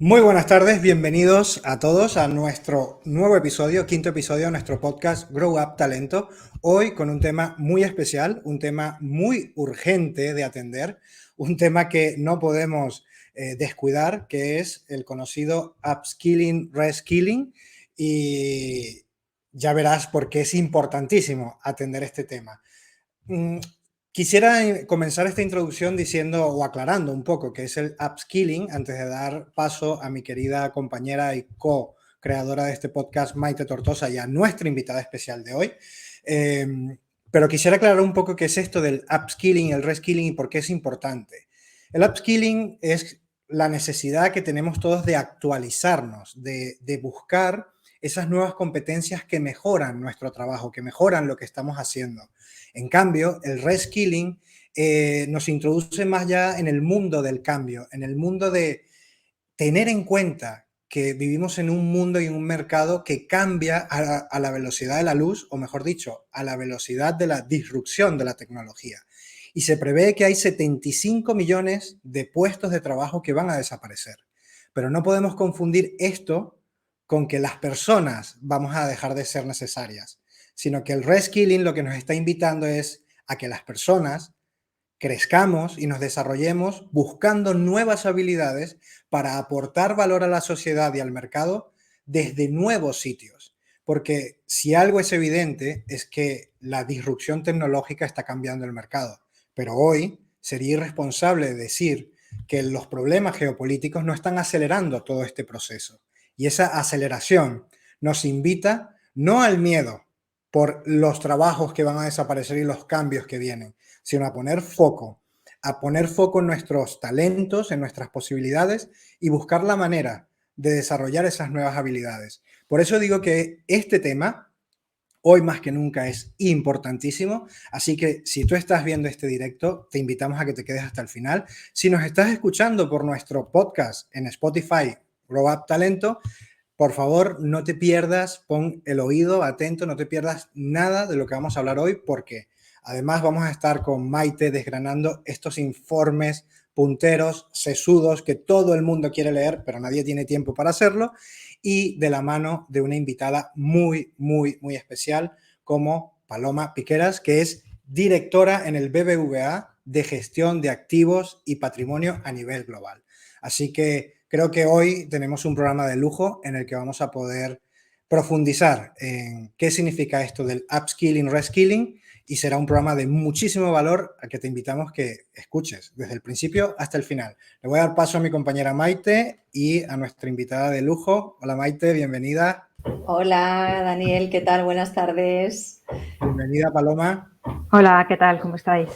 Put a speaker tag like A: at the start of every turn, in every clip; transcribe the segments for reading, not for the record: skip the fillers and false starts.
A: Muy buenas tardes, bienvenidos a todos a nuestro nuevo episodio, quinto episodio de nuestro podcast Grow Up Talento. Hoy con un tema muy especial, un tema muy urgente de atender, un tema que no podemos descuidar, que es el conocido upskilling, reskilling, y ya verás por qué es importantísimo atender este tema. Mm, Quisiera comenzar esta introducción diciendo o aclarando un poco qué es el upskilling antes de dar paso a mi querida compañera y co-creadora de este podcast, Maite Tortosa, y a nuestra invitada especial de hoy. Eh, pero quisiera aclarar un poco qué es esto del upskilling, el reskilling y por qué es importante. El upskilling es la necesidad que tenemos todos de actualizarnos, de buscar esas nuevas competencias que mejoran nuestro trabajo, que mejoran lo que estamos haciendo. En cambio, el reskilling nos introduce más ya en el mundo del cambio, en el mundo de tener en cuenta que vivimos en un mundo y en un mercado que cambia a la velocidad de la luz, o mejor dicho, a la velocidad de la disrupción de la tecnología. Y se prevé que hay 75 millones de puestos de trabajo que van a desaparecer. Pero no podemos confundir esto con que las personas vamos a dejar de ser necesarias, sino que el reskilling lo que nos está invitando es a que las personas crezcamos y nos desarrollemos buscando nuevas habilidades para aportar valor a la sociedad y al mercado desde nuevos sitios. Porque si algo es evidente es que la disrupción tecnológica está cambiando el mercado. Pero hoy sería irresponsable decir que los problemas geopolíticos no están acelerando todo este proceso. Y esa aceleración nos invita no al miedo por los trabajos que van a desaparecer y los cambios que vienen, sino a poner foco en nuestros talentos, en nuestras posibilidades y buscar la manera de desarrollar esas nuevas habilidades. Por eso digo que este tema, hoy más que nunca, es importantísimo. Así que si tú estás viendo este directo, te invitamos a que te quedes hasta el final. Si nos estás escuchando por nuestro podcast en Spotify, Grow Up Talento, por favor, no te pierdas, pon el oído atento, no te pierdas nada de lo que vamos a hablar hoy, porque además vamos a estar con Maite desgranando estos informes punteros, sesudos, que todo el mundo quiere leer, pero nadie tiene tiempo para hacerlo, y de la mano de una invitada muy, muy, muy especial como Paloma Piqueras, que es directora en el BBVA de gestión de activos y patrimonio a nivel global. Así que creo que hoy tenemos un programa de lujo en el que vamos a poder profundizar en qué significa esto del upskilling, reskilling, y será un programa de muchísimo valor al que te invitamos que escuches desde el principio hasta el final. Le voy a dar paso a mi compañera Maite y a nuestra invitada de lujo. Hola Maite, bienvenida.
B: Hola Daniel, ¿qué tal? Buenas tardes.
A: Bienvenida Paloma.
C: Hola, ¿qué tal? ¿Cómo estáis?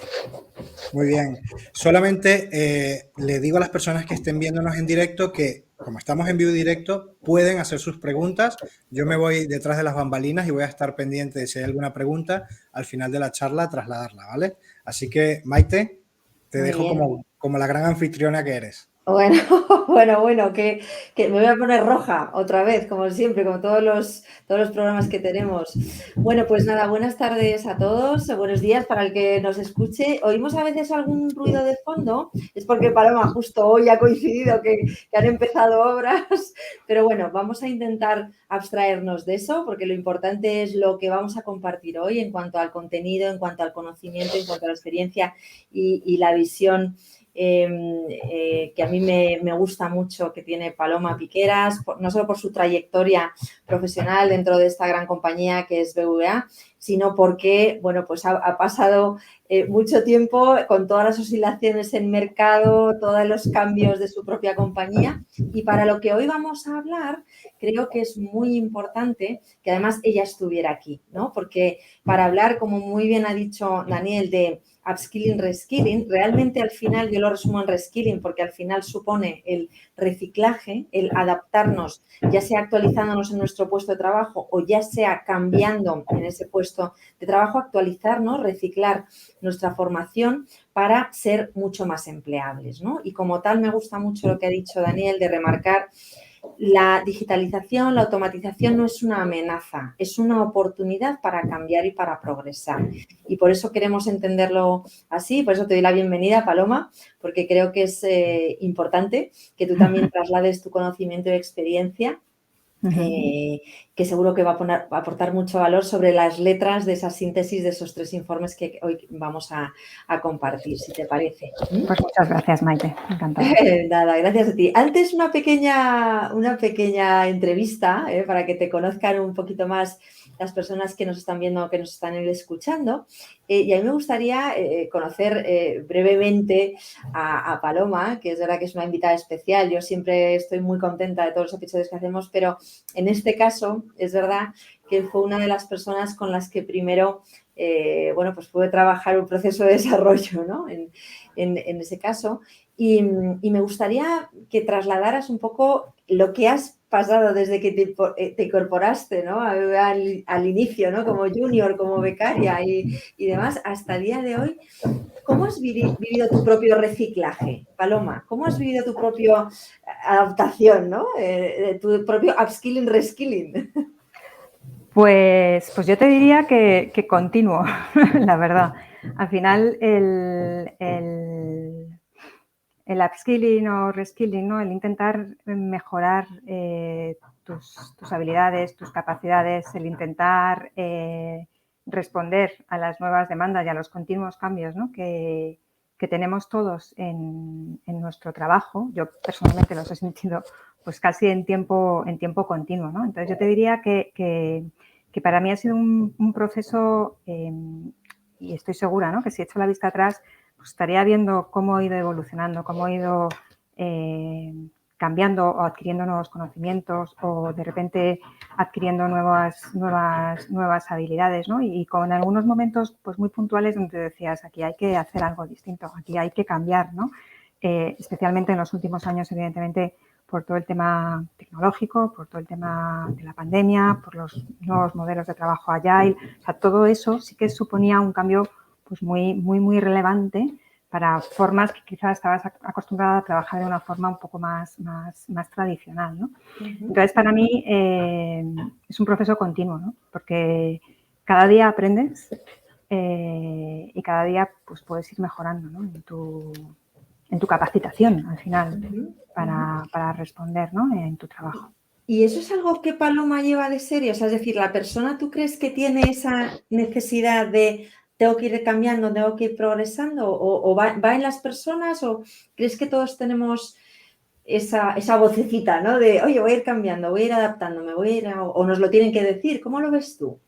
A: Muy bien. Solamente le digo a las personas que estén viéndonos en directo que, como estamos en vivo y directo, pueden hacer sus preguntas. Yo me voy detrás de las bambalinas y voy a estar pendiente de si hay alguna pregunta al final de la charla, trasladarla, ¿vale? Así que, Maite, te
B: Muy
A: dejo
B: bien.
A: como la gran anfitriona que eres.
B: Bueno, bueno, que me voy a poner roja otra vez, como siempre, como todos los programas que tenemos. Bueno, pues nada, buenas tardes a todos, buenos días para el que nos escuche. ¿Oímos a veces algún ruido de fondo? Es porque Paloma justo hoy ha coincidido que han empezado obras, pero bueno, vamos a intentar abstraernos de eso, porque lo importante es lo que vamos a compartir hoy en cuanto al contenido, en cuanto al conocimiento, en cuanto a la experiencia y la visión que a mí me gusta mucho que tiene Paloma Piqueras, no solo por su trayectoria profesional dentro de esta gran compañía que es BVA, sino porque, bueno, pues ha pasado mucho tiempo con todas las oscilaciones en mercado, todos los cambios de su propia compañía. Y para lo que hoy vamos a hablar, creo que es muy importante que además ella estuviera aquí, ¿no? Porque para hablar, como muy bien ha dicho Daniel, de upskilling, reskilling, realmente al final yo lo resumo en reskilling porque al final supone el reciclaje, el adaptarnos, ya sea actualizándonos en nuestro puesto de trabajo o ya sea cambiando en ese puesto de trabajo, actualizarnos, reciclar nuestra formación para ser mucho más empleables, ¿no? Y como tal me gusta mucho lo que ha dicho Daniel de remarcar la digitalización, la automatización no es una amenaza, es una oportunidad para cambiar y para progresar. Y por eso queremos entenderlo así, por eso te doy la bienvenida, Paloma, porque creo que es importante que tú también traslades tu conocimiento y experiencia. Que seguro que va a aportar mucho valor sobre las letras de esa síntesis de esos 3 informes que hoy vamos a compartir, si te parece.
C: Pues muchas gracias, Maite. Encantada.
B: Nada, gracias a ti. Antes una pequeña entrevista para que te conozcan un poquito más las personas que nos están viendo, que nos están escuchando. Y a mí me gustaría conocer brevemente a Paloma, que es verdad que es una invitada especial. Yo siempre estoy muy contenta de todos los episodios que hacemos, pero en este caso es verdad que fue una de las personas con las que primero pues pude trabajar un proceso de desarrollo, ¿no? En ese caso. Y me gustaría que trasladaras un poco lo que has pasado desde que te incorporaste, ¿no? al inicio, ¿no? Como junior, como becaria y demás, hasta el día de hoy. ¿Cómo has vivido tu propio reciclaje, Paloma? ¿Cómo has vivido tu propia adaptación, ¿no? Tu propio upskilling, reskilling.
C: Pues yo te diría que continuo, la verdad. Al final, el upskilling o reskilling, ¿no? El intentar mejorar tus habilidades, tus capacidades, el intentar responder a las nuevas demandas y a los continuos cambios, ¿no? que tenemos todos en nuestro trabajo. Yo personalmente los he sentido pues casi en tiempo continuo, ¿no? Entonces yo te diría que para mí ha sido un proceso y estoy segura, ¿no? Que si echo la vista atrás pues estaría viendo cómo he ido evolucionando, cómo he ido cambiando o adquiriendo nuevos conocimientos o de repente adquiriendo nuevas habilidades, ¿no? Y con algunos momentos pues muy puntuales donde decías, aquí hay que hacer algo distinto, aquí hay que cambiar, ¿no? Especialmente en los últimos años, evidentemente, por todo el tema tecnológico, por todo el tema de la pandemia, por los nuevos modelos de trabajo agile, o sea, todo eso sí que suponía un cambio pues muy relevante para formas que quizás estabas acostumbrada a trabajar de una forma un poco más tradicional, ¿no? Entonces, para mí es un proceso continuo, ¿no? Porque cada día aprendes y cada día pues, puedes ir mejorando, ¿no? en tu capacitación, al final, para responder, ¿no? En tu trabajo.
B: ¿Y eso es algo que Paloma lleva de serio? O sea, es decir, ¿la persona tú crees que tiene esa necesidad de tengo que ir cambiando, tengo que ir progresando? ¿O va en las personas? ¿O crees que todos tenemos esa vocecita, ¿no? De, oye, voy a ir cambiando, voy a ir adaptándome, o nos lo tienen que decir? ¿Cómo lo ves tú?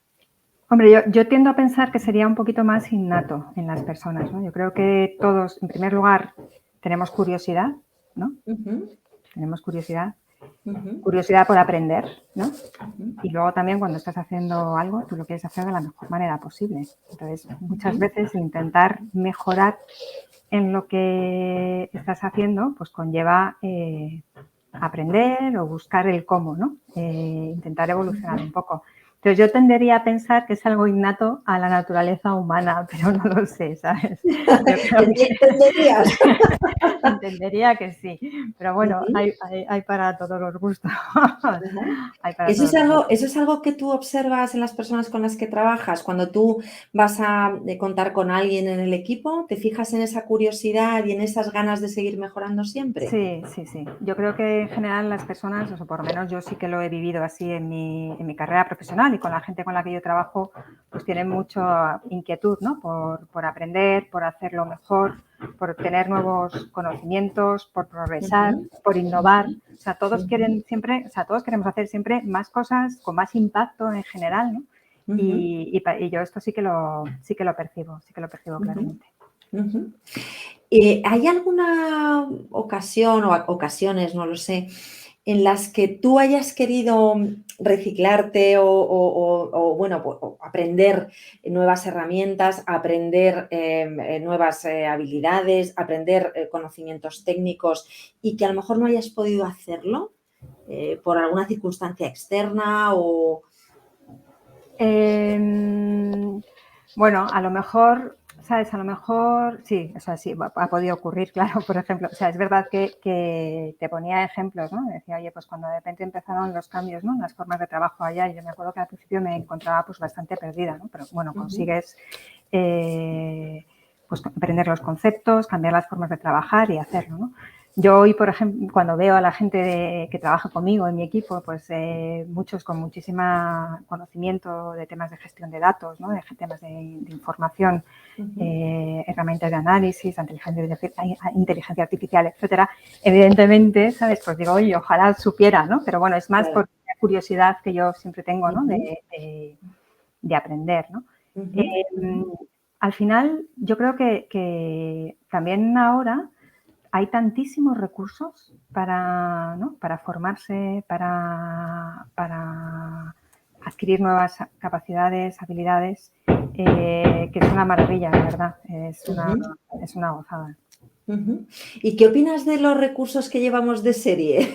C: Hombre, yo tiendo a pensar que sería un poquito más innato en las personas, ¿no? Yo creo que todos, en primer lugar, tenemos curiosidad, ¿no? Tenemos curiosidad. Curiosidad por aprender, ¿no? Y luego también cuando estás haciendo algo, tú lo quieres hacer de la mejor manera posible. Entonces, muchas veces intentar mejorar en lo que estás haciendo, pues conlleva aprender o buscar el cómo, ¿no? Intentar evolucionar un poco. Entonces, yo tendería a pensar que es algo innato a la naturaleza humana, pero no lo sé, ¿sabes?
B: ¿Entenderías?
C: Entendería que sí, pero bueno, hay para todos los gustos.
B: ¿Eso es algo que tú observas en las personas con las que trabajas? Cuando tú vas a contar con alguien en el equipo, ¿te fijas en esa curiosidad y en esas ganas de seguir mejorando siempre?
C: Sí. Yo creo que en general las personas, o por lo menos yo sí que lo he vivido así en mi carrera profesional y con la gente con la que yo trabajo, pues tienen mucha inquietud, ¿no? Por aprender, por hacerlo mejor, por tener nuevos conocimientos, por progresar, por innovar. O sea, todos todos queremos hacer siempre más cosas con más impacto en general, ¿no? Y yo esto sí que lo percibo claramente.
B: ¿Hay alguna ocasión o ocasiones, no lo sé, en las que tú hayas querido reciclarte o aprender nuevas herramientas, aprender nuevas habilidades, aprender conocimientos técnicos y que a lo mejor no hayas podido hacerlo por alguna circunstancia externa o...
C: Bueno, a lo mejor ¿sabes? A lo mejor, sí, o sea, sí, ha podido ocurrir, claro, por ejemplo. O sea, es verdad que te ponía ejemplos, ¿no? Decía, oye, pues cuando de repente empezaron los cambios, ¿no? Las formas de trabajo allá, y yo me acuerdo que al principio me encontraba pues bastante perdida, ¿no? Pero bueno, consigues pues aprender los conceptos, cambiar las formas de trabajar y hacerlo, ¿no? Yo hoy, por ejemplo, cuando veo a la gente que trabaja conmigo en mi equipo, pues muchos con muchísimo conocimiento de temas de gestión de datos, ¿no? De temas de información, herramientas de análisis, inteligencia artificial, etcétera. Evidentemente, ¿sabes? Pues digo, oye, ojalá supiera, ¿no? Pero bueno, es más por la curiosidad que yo siempre tengo, ¿no? De aprender, ¿no? Al final, yo creo que también ahora hay tantísimos recursos para, ¿no? Para formarse, para adquirir nuevas capacidades, habilidades, que es una maravilla, de verdad. Es una gozada.
B: ¿Y qué opinas de los recursos que llevamos de serie?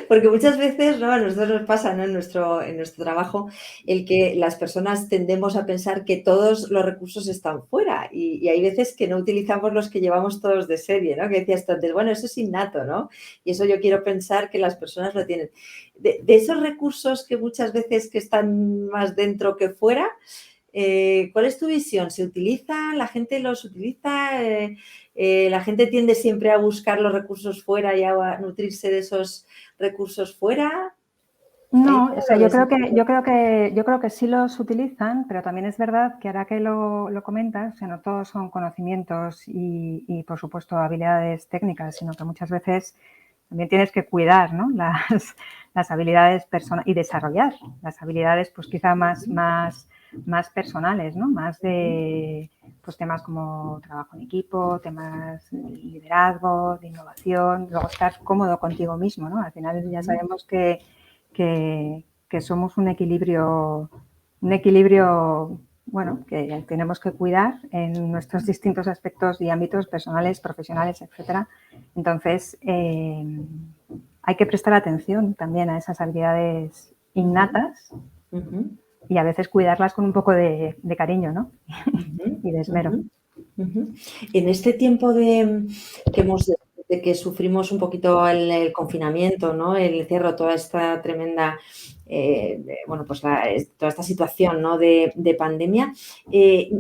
B: Porque muchas veces, ¿no? A nosotros nos pasa, ¿no? En nuestro trabajo, el que las personas tendemos a pensar que todos los recursos están fuera y hay veces que no utilizamos los que llevamos todos de serie, ¿no? Que decías tú antes, bueno, eso es innato, ¿no? Y eso yo quiero pensar que las personas lo tienen. De esos recursos que muchas veces que están más dentro que fuera, ¿cuál es tu visión? ¿Se utilizan? ¿La gente los utiliza? ¿La gente tiende siempre a buscar los recursos fuera y a nutrirse de esos recursos fuera?
C: No, o sea, yo creo que sí los utilizan, pero también es verdad que ahora que lo comentas, o sea, no todos son conocimientos y por supuesto habilidades técnicas, sino que muchas veces también tienes que cuidar, ¿no? las habilidades personales y desarrollar las habilidades, pues quizá más personales, ¿no? Más de pues temas como trabajo en equipo, temas de liderazgo, de innovación, luego estar cómodo contigo mismo, ¿no? Al final ya sabemos que somos un equilibrio, bueno, que tenemos que cuidar en nuestros distintos aspectos y ámbitos personales, profesionales, etcétera. Entonces, hay que prestar atención también a esas habilidades innatas y a veces cuidarlas con un poco de cariño, ¿no? Y de esmero.
B: En este tiempo de que sufrimos un poquito el confinamiento, ¿no? El encierro, toda esta tremenda, bueno, pues toda esta situación, ¿no? de pandemia,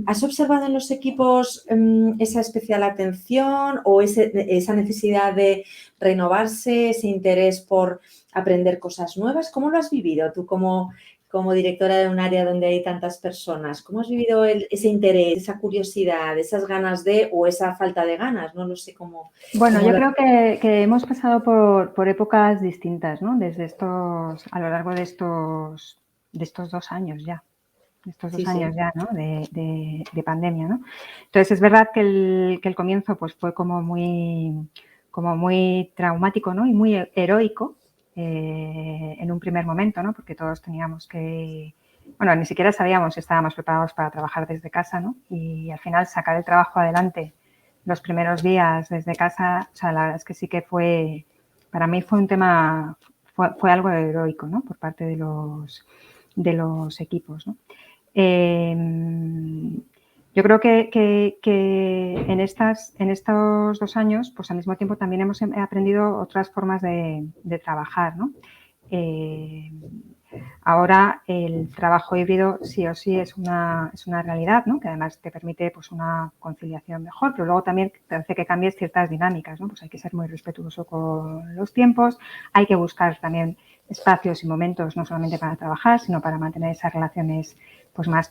B: ¿has observado en los equipos esa especial atención o esa necesidad de renovarse, ese interés por aprender cosas nuevas? ¿Cómo lo has vivido tú como directora de un área donde hay tantas personas? ¿Cómo has vivido ese interés, esa curiosidad, esas ganas o esa falta de ganas? No lo sé cómo.
C: Bueno, yo creo que hemos pasado por épocas distintas, ¿no? A lo largo de estos 2 años ya. ¿No? De pandemia, ¿no? Entonces, es verdad que el comienzo pues fue como muy traumático, ¿no? Y muy heroico en un primer momento, ¿no? Porque todos teníamos que... Bueno, ni siquiera sabíamos si estábamos preparados para trabajar desde casa, ¿no? Y al final sacar el trabajo adelante los primeros días desde casa, o sea, la verdad es que sí que para mí fue un tema, fue algo heroico, ¿no? Por parte de los equipos, ¿no? Yo creo que en estos 2 años, pues al mismo tiempo también hemos aprendido otras formas de trabajar, ¿no? Ahora el trabajo híbrido sí o sí es una realidad, ¿no? Que además te permite pues una conciliación mejor, pero luego también te hace que cambies ciertas dinámicas, ¿no? Pues hay que ser muy respetuoso con los tiempos, hay que buscar también espacios y momentos no solamente para trabajar, sino para mantener esas relaciones pues más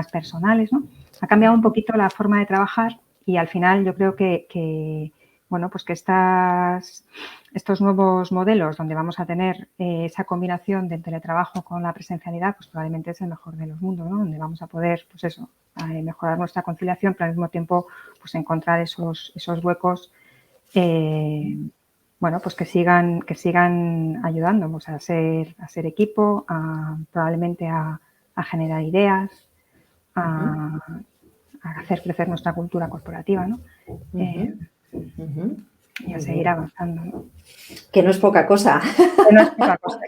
C: personales, ¿no? Ha cambiado un poquito la forma de trabajar y al final yo creo que bueno, pues que estos nuevos modelos donde vamos a tener esa combinación del teletrabajo con la presencialidad, pues probablemente es el mejor de los mundos, ¿no? Donde vamos a poder, pues eso, mejorar nuestra conciliación, pero al mismo tiempo, pues encontrar esos huecos, bueno, pues que sigan ayudándonos a ser equipo, probablemente a generar ideas, a hacer crecer nuestra cultura corporativa, ¿no? Y a seguir avanzando, ¿no?
B: Que no es poca cosa.
C: Que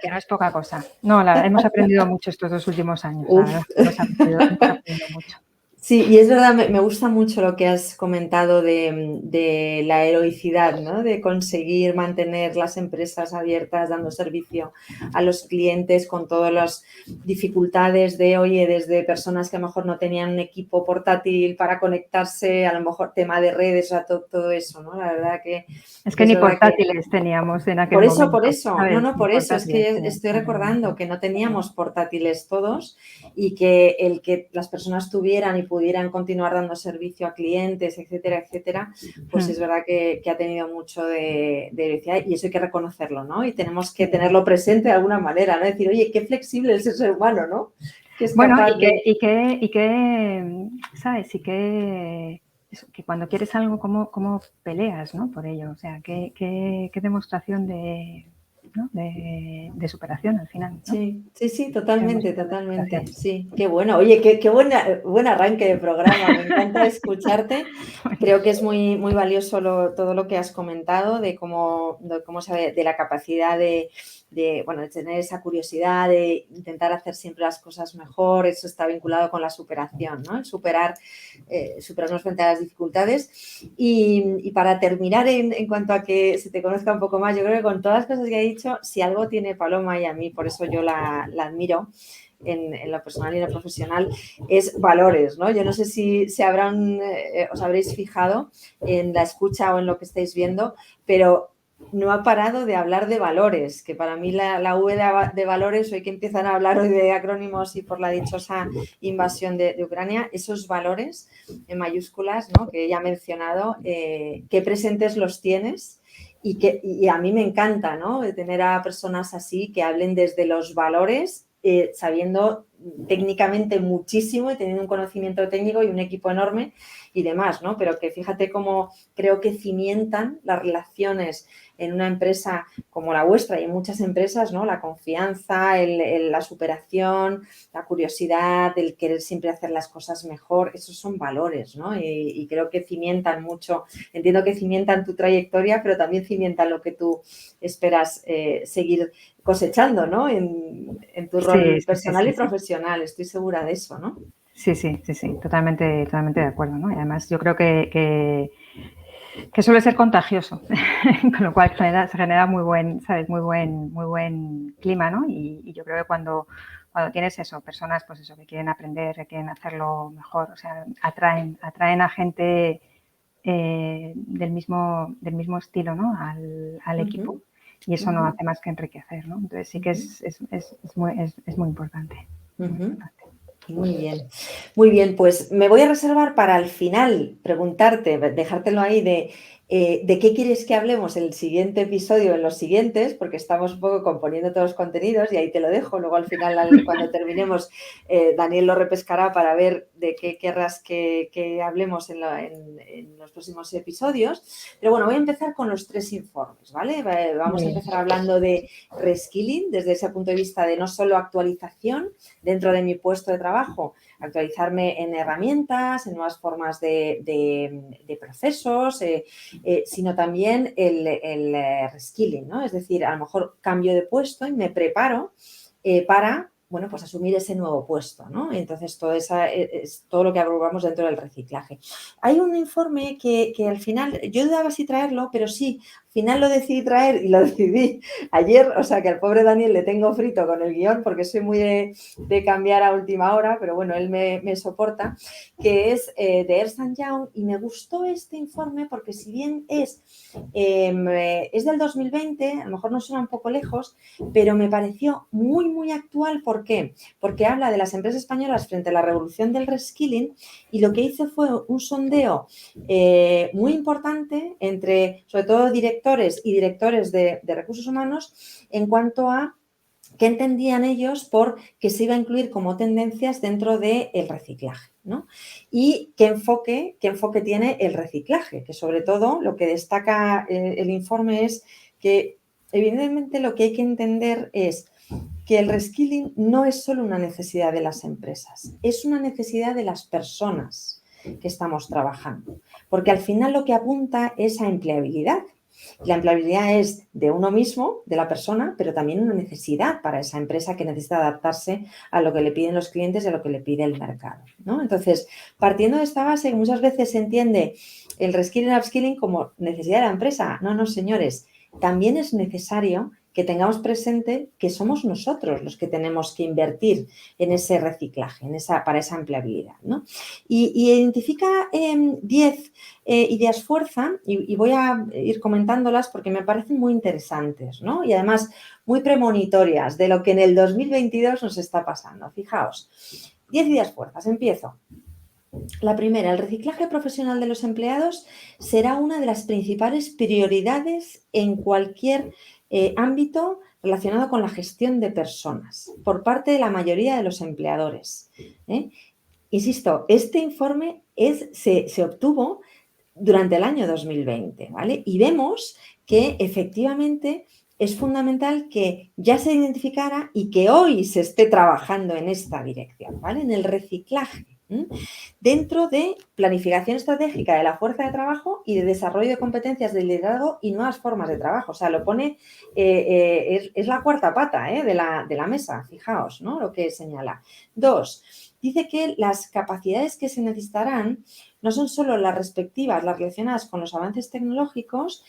C: no es poca cosa. No, hemos aprendido mucho estos 2 últimos años. La verdad, hemos aprendido mucho.
B: Sí, y es verdad, me gusta mucho lo que has comentado de la heroicidad, ¿no? De conseguir mantener las empresas abiertas, dando servicio a los clientes con todas las dificultades de, oye, desde personas que a lo mejor no tenían un equipo portátil para conectarse, a lo mejor tema de redes, o sea, todo eso, ¿no? La verdad que
C: Es que
B: es
C: ni
B: verdad que...
C: portátiles teníamos en aquel momento,
B: Por eso,
C: ¿sabes?
B: no,
C: Ni
B: por eso, es
C: portátiles,
B: que
C: sí,
B: estoy
C: en aquel momento.
B: recordando que no teníamos portátiles todos y que el que las personas tuvieran y pudieran continuar dando servicio a clientes, etcétera, etcétera, pues es verdad que ha tenido mucho de heroicidad y eso hay que reconocerlo, ¿no? Y tenemos que tenerlo presente de alguna manera, ¿no? Decir, oye, qué flexible es el ser humano, ¿no? Que es
C: Bueno,
B: capaz
C: ¿sabes? Y que cuando quieres algo, ¿cómo peleas, ¿no? Por ello. O sea, qué demostración ¿no? de superación al final, ¿no?
B: Sí, totalmente.
C: Superación.
B: Sí, qué bueno. Oye, qué buen arranque de programa. Me encanta escucharte. Creo que es muy valioso todo lo que has comentado de cómo sabe, de la capacidad de tener esa curiosidad, de intentar hacer siempre las cosas mejor. Eso está vinculado con la superación, ¿no? El superarnos frente a las dificultades. Y para terminar, en cuanto a que se te conozca un poco más, yo creo que con todas las cosas que he dicho, si algo tiene Paloma y a mí, por eso yo la admiro, en lo personal y en lo profesional, es valores, ¿no? Yo no sé si os habréis fijado en la escucha o en lo que estáis viendo, pero no ha parado de hablar de valores, que para mí la V de valores, hoy que empiezan a hablar hoy de acrónimos y por la dichosa invasión de Ucrania, esos valores en mayúsculas, ¿no? Que ya he mencionado, qué presentes los tienes y a mí me encanta, ¿no? De tener a personas así que hablen desde los valores, sabiendo técnicamente muchísimo y teniendo un conocimiento técnico y un equipo enorme y demás, ¿no? Pero que fíjate cómo creo que cimentan las relaciones en una empresa como la vuestra y en muchas empresas, ¿no? La confianza, la superación, la curiosidad, el querer siempre hacer las cosas mejor, esos son valores, ¿no? Y creo que cimentan mucho, entiendo que cimentan tu trayectoria, pero también cimentan lo que tú esperas seguir cosechando, ¿no? En tu rol personal y profesional, estoy segura de eso, ¿no?
C: Sí, totalmente de acuerdo, ¿no? Y además yo creo que suele ser contagioso, con lo cual se genera muy buen clima, ¿no? Y yo creo que cuando tienes eso, personas pues eso, que quieren aprender, que quieren hacerlo mejor, o sea, atraen a gente del mismo estilo, ¿no? Al equipo. Y eso no hace más que enriquecer, ¿no? Entonces sí que es muy importante.
B: Muy bien, pues me voy a reservar para al final preguntarte, dejártelo ahí de qué quieres que hablemos en el siguiente episodio, en los siguientes, porque estamos un poco componiendo todos los contenidos y ahí te lo dejo. Luego al final, cuando terminemos, Daniel lo repescará para ver de qué querrás que hablemos en los próximos episodios. Pero bueno, voy a empezar con los 3 informes, ¿vale? Vamos a empezar hablando de reskilling desde ese punto de vista de no solo actualización dentro de mi puesto de trabajo, actualizarme en herramientas, en nuevas formas de procesos, sino también el reskilling, ¿no? Es decir, a lo mejor cambio de puesto y me preparo para, bueno, pues asumir ese nuevo puesto, ¿no? Entonces, todo es todo lo que agrupamos dentro del reciclaje. Hay un informe que al final, yo dudaba si traerlo, pero sí, al final lo decidí traer y lo decidí ayer, o sea que al pobre Daniel le tengo frito con el guión porque soy muy de cambiar a última hora, pero bueno, él me soporta, que es de Ernst & Young y me gustó este informe porque si bien es del 2020, a lo mejor nos suena un poco lejos, pero me pareció muy actual. ¿Por qué? Porque habla de las empresas españolas frente a la revolución del reskilling y lo que hizo fue un sondeo muy importante entre, sobre todo, directores y directores de recursos humanos en cuanto a qué entendían ellos por que se iba a incluir como tendencias dentro del reciclaje, ¿no? Y qué enfoque tiene el reciclaje, que sobre todo lo que destaca el informe es que evidentemente lo que hay que entender es que el reskilling no es solo una necesidad de las empresas, es una necesidad de las personas que estamos trabajando, porque al final lo que apunta es a empleabilidad. La empleabilidad es de uno mismo, de la persona, pero también una necesidad para esa empresa que necesita adaptarse a lo que le piden los clientes y a lo que le pide el mercado, ¿no? Entonces, partiendo de esta base, muchas veces se entiende el reskilling y upskilling como necesidad de la empresa. No, no, señores, también es necesario que tengamos presente que somos nosotros los que tenemos que invertir en ese reciclaje, para esa empleabilidad, ¿no? Y identifica 10 ideas fuerza y voy a ir comentándolas porque me parecen muy interesantes, ¿no? Y además muy premonitorias de lo que en el 2022 nos está pasando. Fijaos, 10 ideas fuerzas, empiezo. La primera, el reciclaje profesional de los empleados será una de las principales prioridades en cualquier ámbito relacionado con la gestión de personas por parte de la mayoría de los empleadores. Insisto, este informe se obtuvo durante el año 2020, ¿vale? Y vemos que efectivamente es fundamental que ya se identificara y que hoy se esté trabajando en esta dirección, ¿vale? En el reciclaje. Dentro de planificación estratégica de la fuerza de trabajo y de desarrollo de competencias de liderazgo y nuevas formas de trabajo. O sea, lo pone, es la cuarta pata de la mesa, fijaos, ¿no? Lo que señala. 2, dice que las capacidades que se necesitarán no son solo las respectivas, las relacionadas con los avances tecnológicos,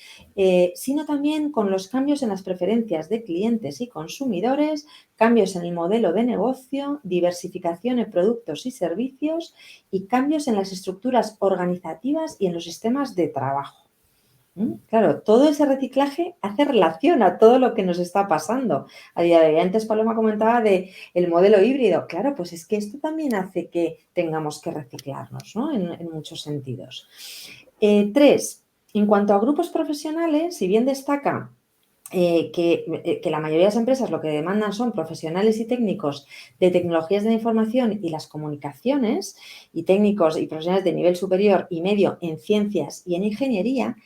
B: sino también con los cambios en las preferencias de clientes y consumidores, cambios en el modelo de negocio, diversificación en productos y servicios y cambios en las estructuras organizativas y en los sistemas de trabajo. Claro, todo ese reciclaje hace relación a todo lo que nos está pasando a día de hoy. Antes Paloma comentaba del modelo híbrido. Claro, pues es que esto también hace que tengamos que reciclarnos, ¿no? En muchos sentidos. 3, en cuanto a grupos profesionales, si bien destaca que la mayoría de las empresas lo que demandan son profesionales y técnicos de tecnologías de la información y las comunicaciones y técnicos y profesionales de nivel superior y medio en ciencias y en ingeniería,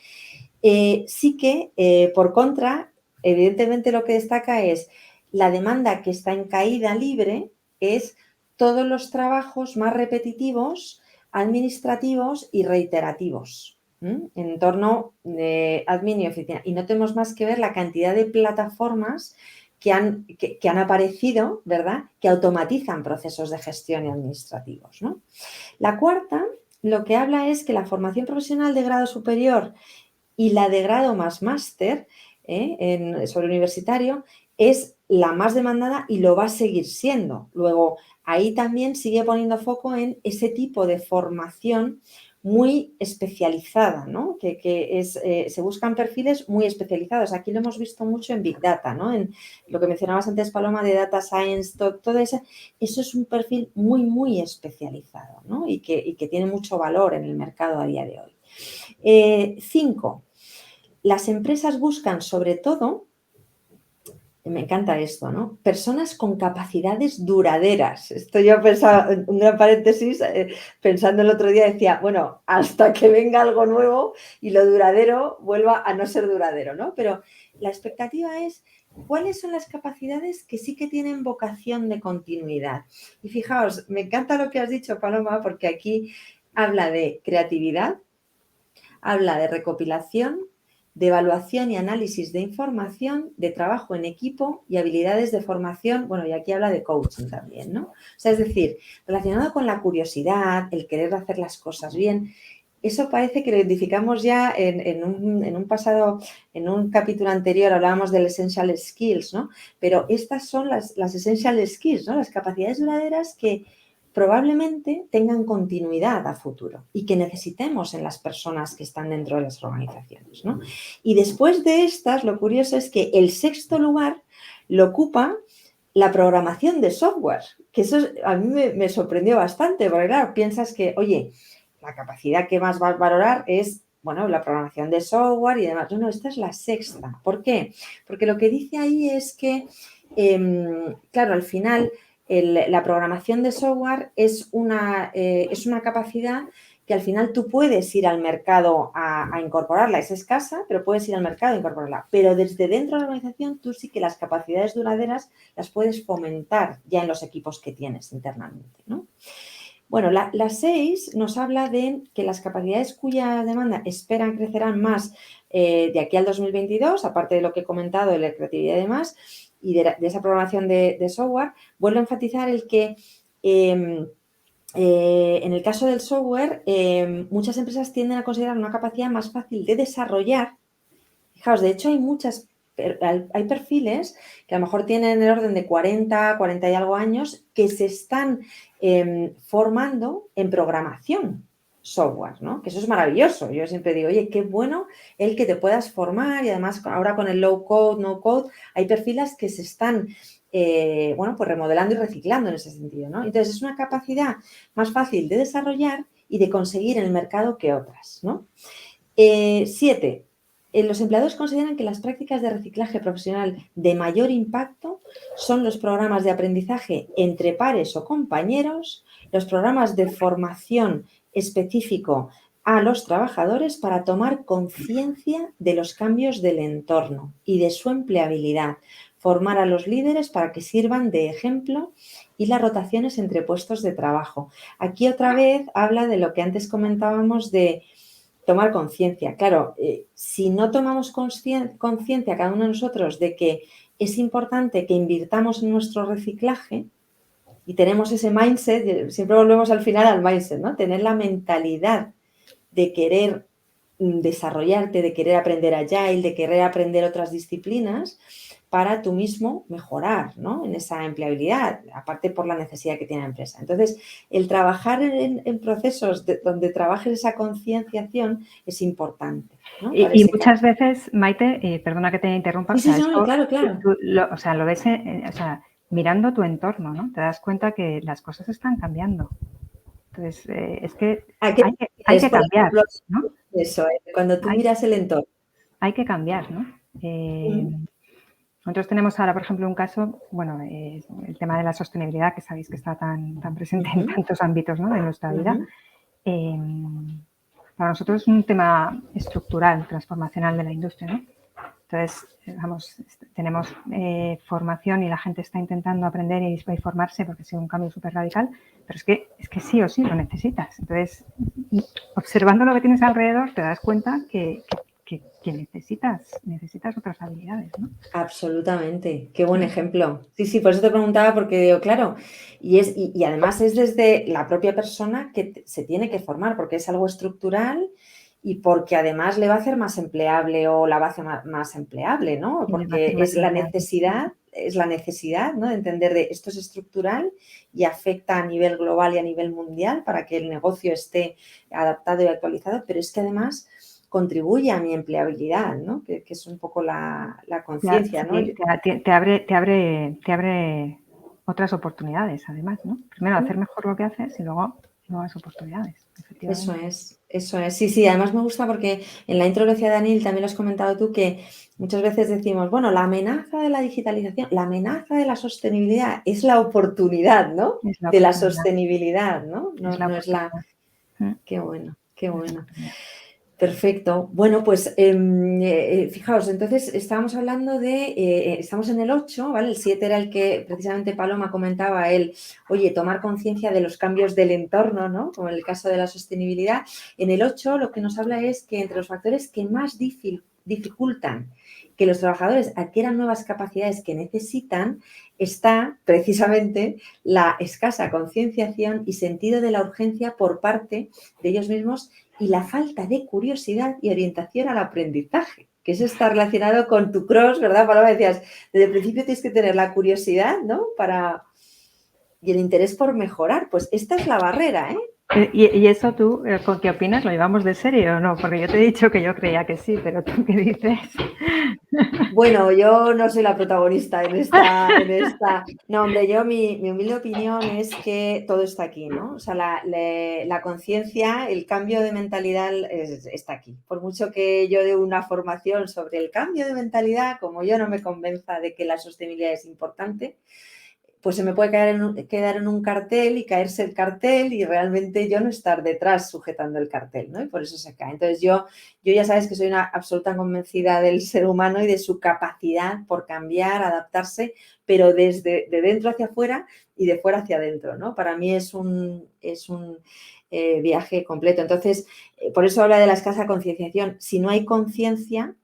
B: sí que, por contra, evidentemente lo que destaca es la demanda que está en caída libre, es todos los trabajos más repetitivos, administrativos y reiterativos en torno de admin y oficina. Y no tenemos más que ver la cantidad de plataformas que han aparecido, ¿verdad?, que automatizan procesos de gestión y administrativos, ¿no? La cuarta, lo que habla es que la formación profesional de grado superior y la de grado más máster sobre universitario es la más demandada y lo va a seguir siendo. Luego, ahí también sigue poniendo foco en ese tipo de formación muy especializada, ¿no? Se buscan perfiles muy especializados. Aquí lo hemos visto mucho en Big Data, ¿no? En lo que mencionabas antes, Paloma, de Data Science, todo eso es un perfil muy, muy especializado, ¿no? Y que tiene mucho valor en el mercado a día de hoy. 5. Las empresas buscan sobre todo, me encanta esto, ¿no?, personas con capacidades duraderas. Esto yo pensaba, un gran paréntesis, pensando el otro día decía, bueno, hasta que venga algo nuevo y lo duradero vuelva a no ser duradero, ¿no? Pero la expectativa es cuáles son las capacidades que sí que tienen vocación de continuidad. Y fijaos, me encanta lo que has dicho, Paloma, porque aquí habla de creatividad, habla de recopilación, de evaluación y análisis de información, de trabajo en equipo y habilidades de formación, bueno, y aquí habla de coaching también, ¿no? O sea, es decir, relacionado con la curiosidad, el querer hacer las cosas bien, eso parece que lo identificamos ya en un pasado, en un capítulo anterior hablábamos del essential skills, ¿no? Pero estas son las essential skills, ¿no? Las capacidades duraderas que probablemente tengan continuidad a futuro y que necesitemos en las personas que están dentro de las organizaciones, ¿no? Y después de estas, lo curioso es que el 6º lugar lo ocupa la programación de software, que eso a mí me sorprendió bastante, porque claro, piensas que, oye, la capacidad que más vas a valorar es, bueno, la programación de software y demás. No, esta es la 6ª. ¿Por qué? Porque lo que dice ahí es que, claro, al final la programación de software es una capacidad que al final tú puedes ir al mercado a incorporarla. Es escasa, pero puedes ir al mercado a incorporarla. Pero desde dentro de la organización tú sí que las capacidades duraderas las puedes fomentar ya en los equipos que tienes internamente, ¿no? Bueno, la 6 nos habla de que las capacidades cuya demanda esperan crecerán más de aquí al 2022, aparte de lo que he comentado de la creatividad y demás, y de esa programación de software, vuelvo a enfatizar el que en el caso del software, muchas empresas tienden a considerar una capacidad más fácil de desarrollar. Fijaos, de hecho hay perfiles que a lo mejor tienen el orden de 40 y algo años que se están formando en programación software, ¿no? Que eso es maravilloso. Yo siempre digo, oye, qué bueno el que te puedas formar, y además ahora con el low code, no code, hay perfiles que se están pues remodelando y reciclando en ese sentido, ¿no? Entonces es una capacidad más fácil de desarrollar y de conseguir en el mercado que otras, ¿no? 7. Los empleadores consideran que las prácticas de reciclaje profesional de mayor impacto son los programas de aprendizaje entre pares o compañeros, los programas de formación específico a los trabajadores para tomar conciencia de los cambios del entorno y de su empleabilidad, formar a los líderes para que sirvan de ejemplo y las rotaciones entre puestos de trabajo. Aquí otra vez habla de lo que antes comentábamos de tomar conciencia. Claro, si no tomamos conciencia cada uno de nosotros de que es importante que invirtamos en nuestro reciclaje y tenemos ese mindset, siempre volvemos al final al mindset, ¿no? Tener la mentalidad de querer desarrollarte, de querer aprender Agile, de querer aprender otras disciplinas para tú mismo mejorar, ¿no? En esa empleabilidad, aparte por la necesidad que tiene la empresa. Entonces, el trabajar en procesos donde trabajes esa concienciación es importante, ¿no?
C: Y muchas veces, Maite, perdona que te interrumpa,
B: Sí, no, claro.
C: Tú lo ves, mirando tu entorno, ¿no? Te das cuenta que las cosas están cambiando. Entonces, es que hay que cambiar, ¿no?
B: Eso, cuando tú miras el entorno.
C: Hay que cambiar, ¿no? Nosotros tenemos ahora, por ejemplo, un caso, bueno, el tema de la sostenibilidad, que sabéis que está tan presente en tantos ámbitos, ¿no?, de nuestra vida. Para nosotros es un tema estructural, transformacional de la industria, ¿no? Entonces, vamos, tenemos formación y la gente está intentando aprender y formarse porque ha sido un cambio súper radical, pero es que sí o sí lo necesitas. Entonces, observando lo que tienes alrededor, te das cuenta que necesitas otras habilidades, ¿no?
B: Absolutamente, qué buen ejemplo. Sí, por eso te preguntaba, porque digo, claro, y además es desde la propia persona que se tiene que formar, porque es algo estructural y porque además le va a hacer más empleable o la va a hacer más empleable, ¿no? Porque es la necesidad, ¿no?, de entender de esto es estructural y afecta a nivel global y a nivel mundial para que el negocio esté adaptado y actualizado, pero es que además contribuye a mi empleabilidad, ¿no? Que es un poco la conciencia, ¿no?
C: Te abre otras oportunidades, además, ¿no? Primero, hacer mejor lo que haces y luego nuevas oportunidades, efectivamente.
B: Eso es. Sí, además me gusta porque en la intro lo decía Daniel, también lo has comentado tú, que muchas veces decimos, bueno, la amenaza de la digitalización, la amenaza de la sostenibilidad es la oportunidad, ¿no? De la sostenibilidad, ¿no? No es la... Qué bueno. Perfecto. Bueno, pues fijaos, entonces estábamos hablando estamos en el 8, ¿vale? El 7 era el que precisamente Paloma comentaba, oye, tomar conciencia de los cambios del entorno, ¿no? Como en el caso de la sostenibilidad. En el 8 lo que nos habla es que entre los factores que más dificultan que los trabajadores adquieran nuevas capacidades que necesitan está precisamente la escasa concienciación y sentido de la urgencia por parte de ellos mismos y la falta de curiosidad y orientación al aprendizaje, que eso está relacionado con tu cross, ¿verdad, Paloma? Decías, desde el principio tienes que tener la curiosidad, ¿no? Y el interés por mejorar. Pues esta es la barrera, ¿eh?
C: ¿Y eso tú, con qué opinas? ¿Lo llevamos de serio o no? Porque yo te he dicho que yo creía que sí, pero ¿tú qué dices?
B: Bueno, yo no soy la protagonista en esta. No, hombre, mi humilde opinión es que todo está aquí, ¿no? O sea, la conciencia, el cambio de mentalidad está aquí. Por mucho que yo dé una formación sobre el cambio de mentalidad, como yo no me convenza de que la sostenibilidad es importante, pues se me puede quedar en un cartel y caerse el cartel y realmente yo no estar detrás sujetando el cartel, ¿no? Y por eso se cae. Entonces yo ya sabes que soy una absoluta convencida del ser humano y de su capacidad por cambiar, adaptarse, pero desde de dentro hacia afuera y de fuera hacia adentro, ¿no? Para mí es un viaje completo. Entonces, por eso habla de la escasa concienciación. Si no hay conciencia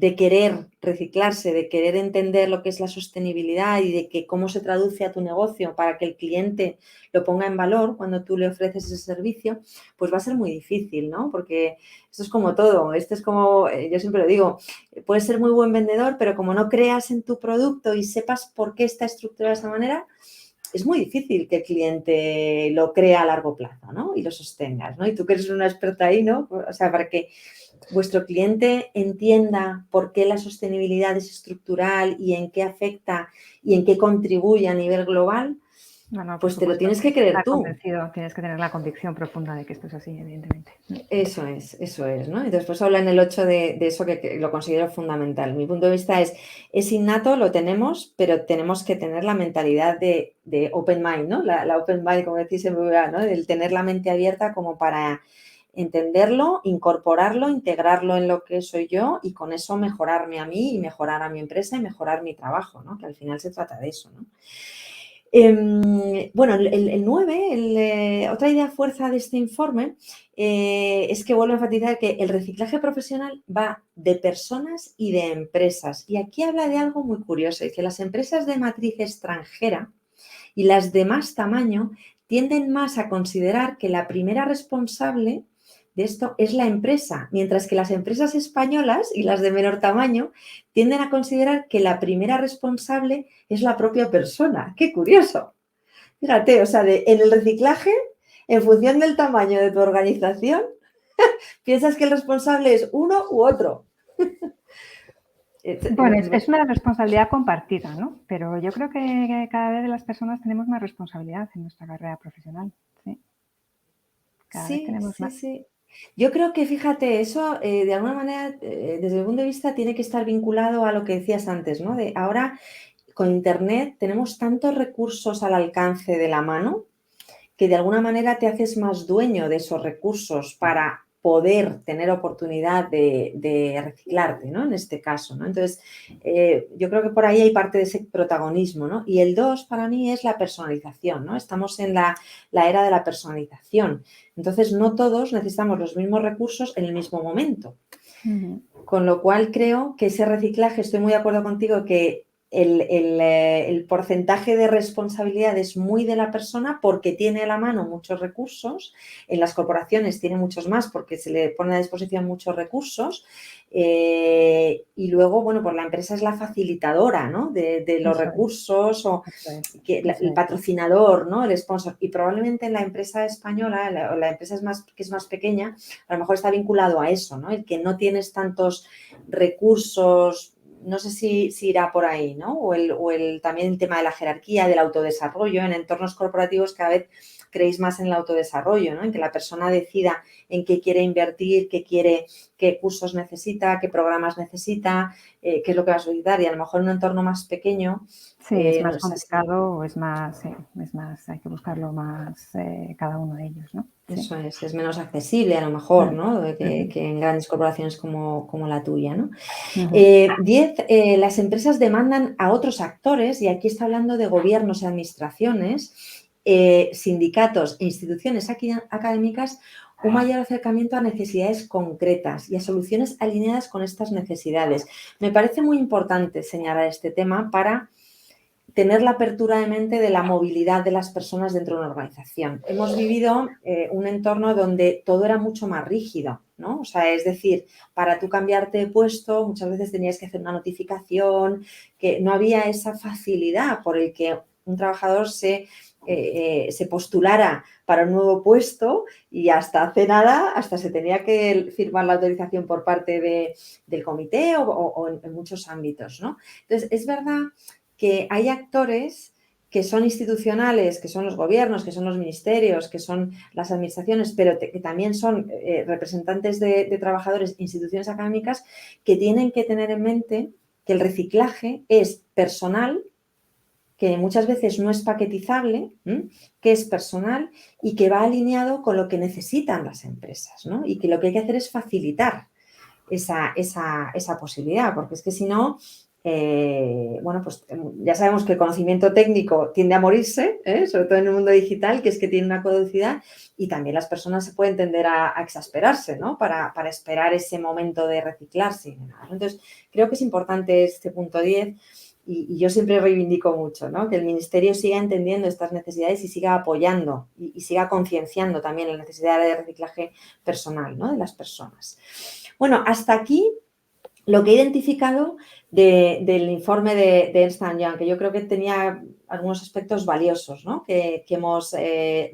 B: de querer reciclarse, de querer entender lo que es la sostenibilidad y de que cómo se traduce a tu negocio para que el cliente lo ponga en valor cuando tú le ofreces ese servicio, pues va a ser muy difícil, ¿no? Porque esto es como todo, esto es como, yo siempre lo digo, puedes ser muy buen vendedor, pero como no creas en tu producto y sepas por qué está estructurado de esa manera, es muy difícil que el cliente lo crea a largo plazo, ¿no? Y lo sostengas, ¿no? Y tú que eres una experta ahí, ¿no? O sea, para que vuestro cliente entienda por qué la sostenibilidad es estructural y en qué afecta y en qué contribuye a nivel global,
C: No, por
B: pues te lo
C: supuesto,
B: tienes que creer tú.
C: convencido, tienes que tener la convicción profunda de que esto es así, evidentemente.
B: Eso es, ¿no? Entonces, pues habla en el 8 de eso que lo considero fundamental. Mi punto de vista es innato, lo tenemos, pero tenemos que tener la mentalidad de open mind, ¿no? La open mind, como decís en BBVA, ¿no? El tener la mente abierta como para entenderlo, incorporarlo, integrarlo en lo que soy yo y con eso mejorarme a mí y mejorar a mi empresa y mejorar mi trabajo, ¿no? Que al final se trata de eso, ¿no? Bueno, el 9, otra idea fuerza de este informe es que vuelvo a enfatizar que el reciclaje profesional va de personas y de empresas. Y aquí habla de algo muy curioso, dice, las empresas de matriz extranjera y las de más tamaño tienden más a considerar que la primera responsable de esto es la empresa, mientras que las empresas españolas y las de menor tamaño tienden a considerar que la primera responsable es la propia persona. ¡Qué curioso! Fíjate, o sea, en el reciclaje, en función del tamaño de tu organización, piensas que el responsable es uno u otro.
C: Bueno, es una responsabilidad compartida, ¿no? Pero yo creo que cada vez las personas tenemos más responsabilidad en nuestra carrera profesional, ¿sí? Cada vez tenemos más.
B: Sí. Yo creo que, fíjate, eso de alguna manera, desde el punto de vista, tiene que estar vinculado a lo que decías antes, ¿no? De ahora, con Internet, tenemos tantos recursos al alcance de la mano que de alguna manera te haces más dueño de esos recursos para poder tener oportunidad de reciclarte, ¿no? En este caso, ¿no? Entonces, yo creo que por ahí hay parte de ese protagonismo, ¿no? Y el 2 para mí es la personalización, ¿no? Estamos en la era de la personalización. Entonces, no todos necesitamos los mismos recursos en el mismo momento. Con lo cual, creo que ese reciclaje, estoy muy de acuerdo contigo que el porcentaje de responsabilidad es muy de la persona porque tiene a la mano muchos recursos. En las corporaciones tiene muchos más porque se le pone a disposición muchos recursos. Y luego, bueno, pues la empresa es la facilitadora, ¿no? de los recursos o el patrocinador, ¿no? El sponsor. Y probablemente en la empresa española o la empresa que es más pequeña, a lo mejor está vinculado a eso, ¿no? El que no tienes tantos recursos. No sé si irá por ahí, ¿no? O también el tema de la jerarquía, del autodesarrollo. En entornos corporativos cada vez creéis más en el autodesarrollo, ¿no? En que la persona decida en qué quiere invertir, qué cursos necesita, qué programas necesita, qué es lo que va a solicitar. Y a lo mejor en un entorno más pequeño.
C: Sí, es más complicado o es más, hay que buscarlo más cada uno de ellos, ¿no?
B: Eso es menos accesible a lo mejor, ¿no? Que en grandes corporaciones como la tuya, ¿no? 10, las empresas demandan a otros actores, y aquí está hablando de gobiernos y administraciones, sindicatos e instituciones académicas, un mayor acercamiento a necesidades concretas y a soluciones alineadas con estas necesidades. Me parece muy importante señalar este tema para tener la apertura de mente de la movilidad de las personas dentro de una organización. Hemos vivido un entorno donde todo era mucho más rígido, ¿no? O sea, es decir, para tú cambiarte de puesto muchas veces tenías que hacer una notificación, que no había esa facilidad por el que un trabajador se postulara para un nuevo puesto y hasta hace nada, hasta se tenía que firmar la autorización por parte del comité o en muchos ámbitos, ¿no? Entonces, es verdad que hay actores que son institucionales, que son los gobiernos, que son los ministerios, que son las administraciones, pero que también son representantes de trabajadores, instituciones académicas, que tienen que tener en mente que el reciclaje es personal, que muchas veces no es paquetizable, que es personal y que va alineado con lo que necesitan las empresas, ¿no? Y que lo que hay que hacer es facilitar esa posibilidad, porque es que si no, bueno, pues ya sabemos que el conocimiento técnico tiende a morirse, sobre todo en el mundo digital, que es que tiene una caducidad, y también las personas se pueden tender a exasperarse, ¿no? Para esperar ese momento de reciclarse. Entonces, creo que es importante este punto 10 y yo siempre reivindico mucho, ¿no? Que el Ministerio siga entendiendo estas necesidades y siga apoyando y siga concienciando también la necesidad de reciclaje personal, ¿no? De las personas. Bueno, hasta aquí lo que he identificado del informe de Ernst & Young, que yo creo que tenía algunos aspectos valiosos, ¿no? que hemos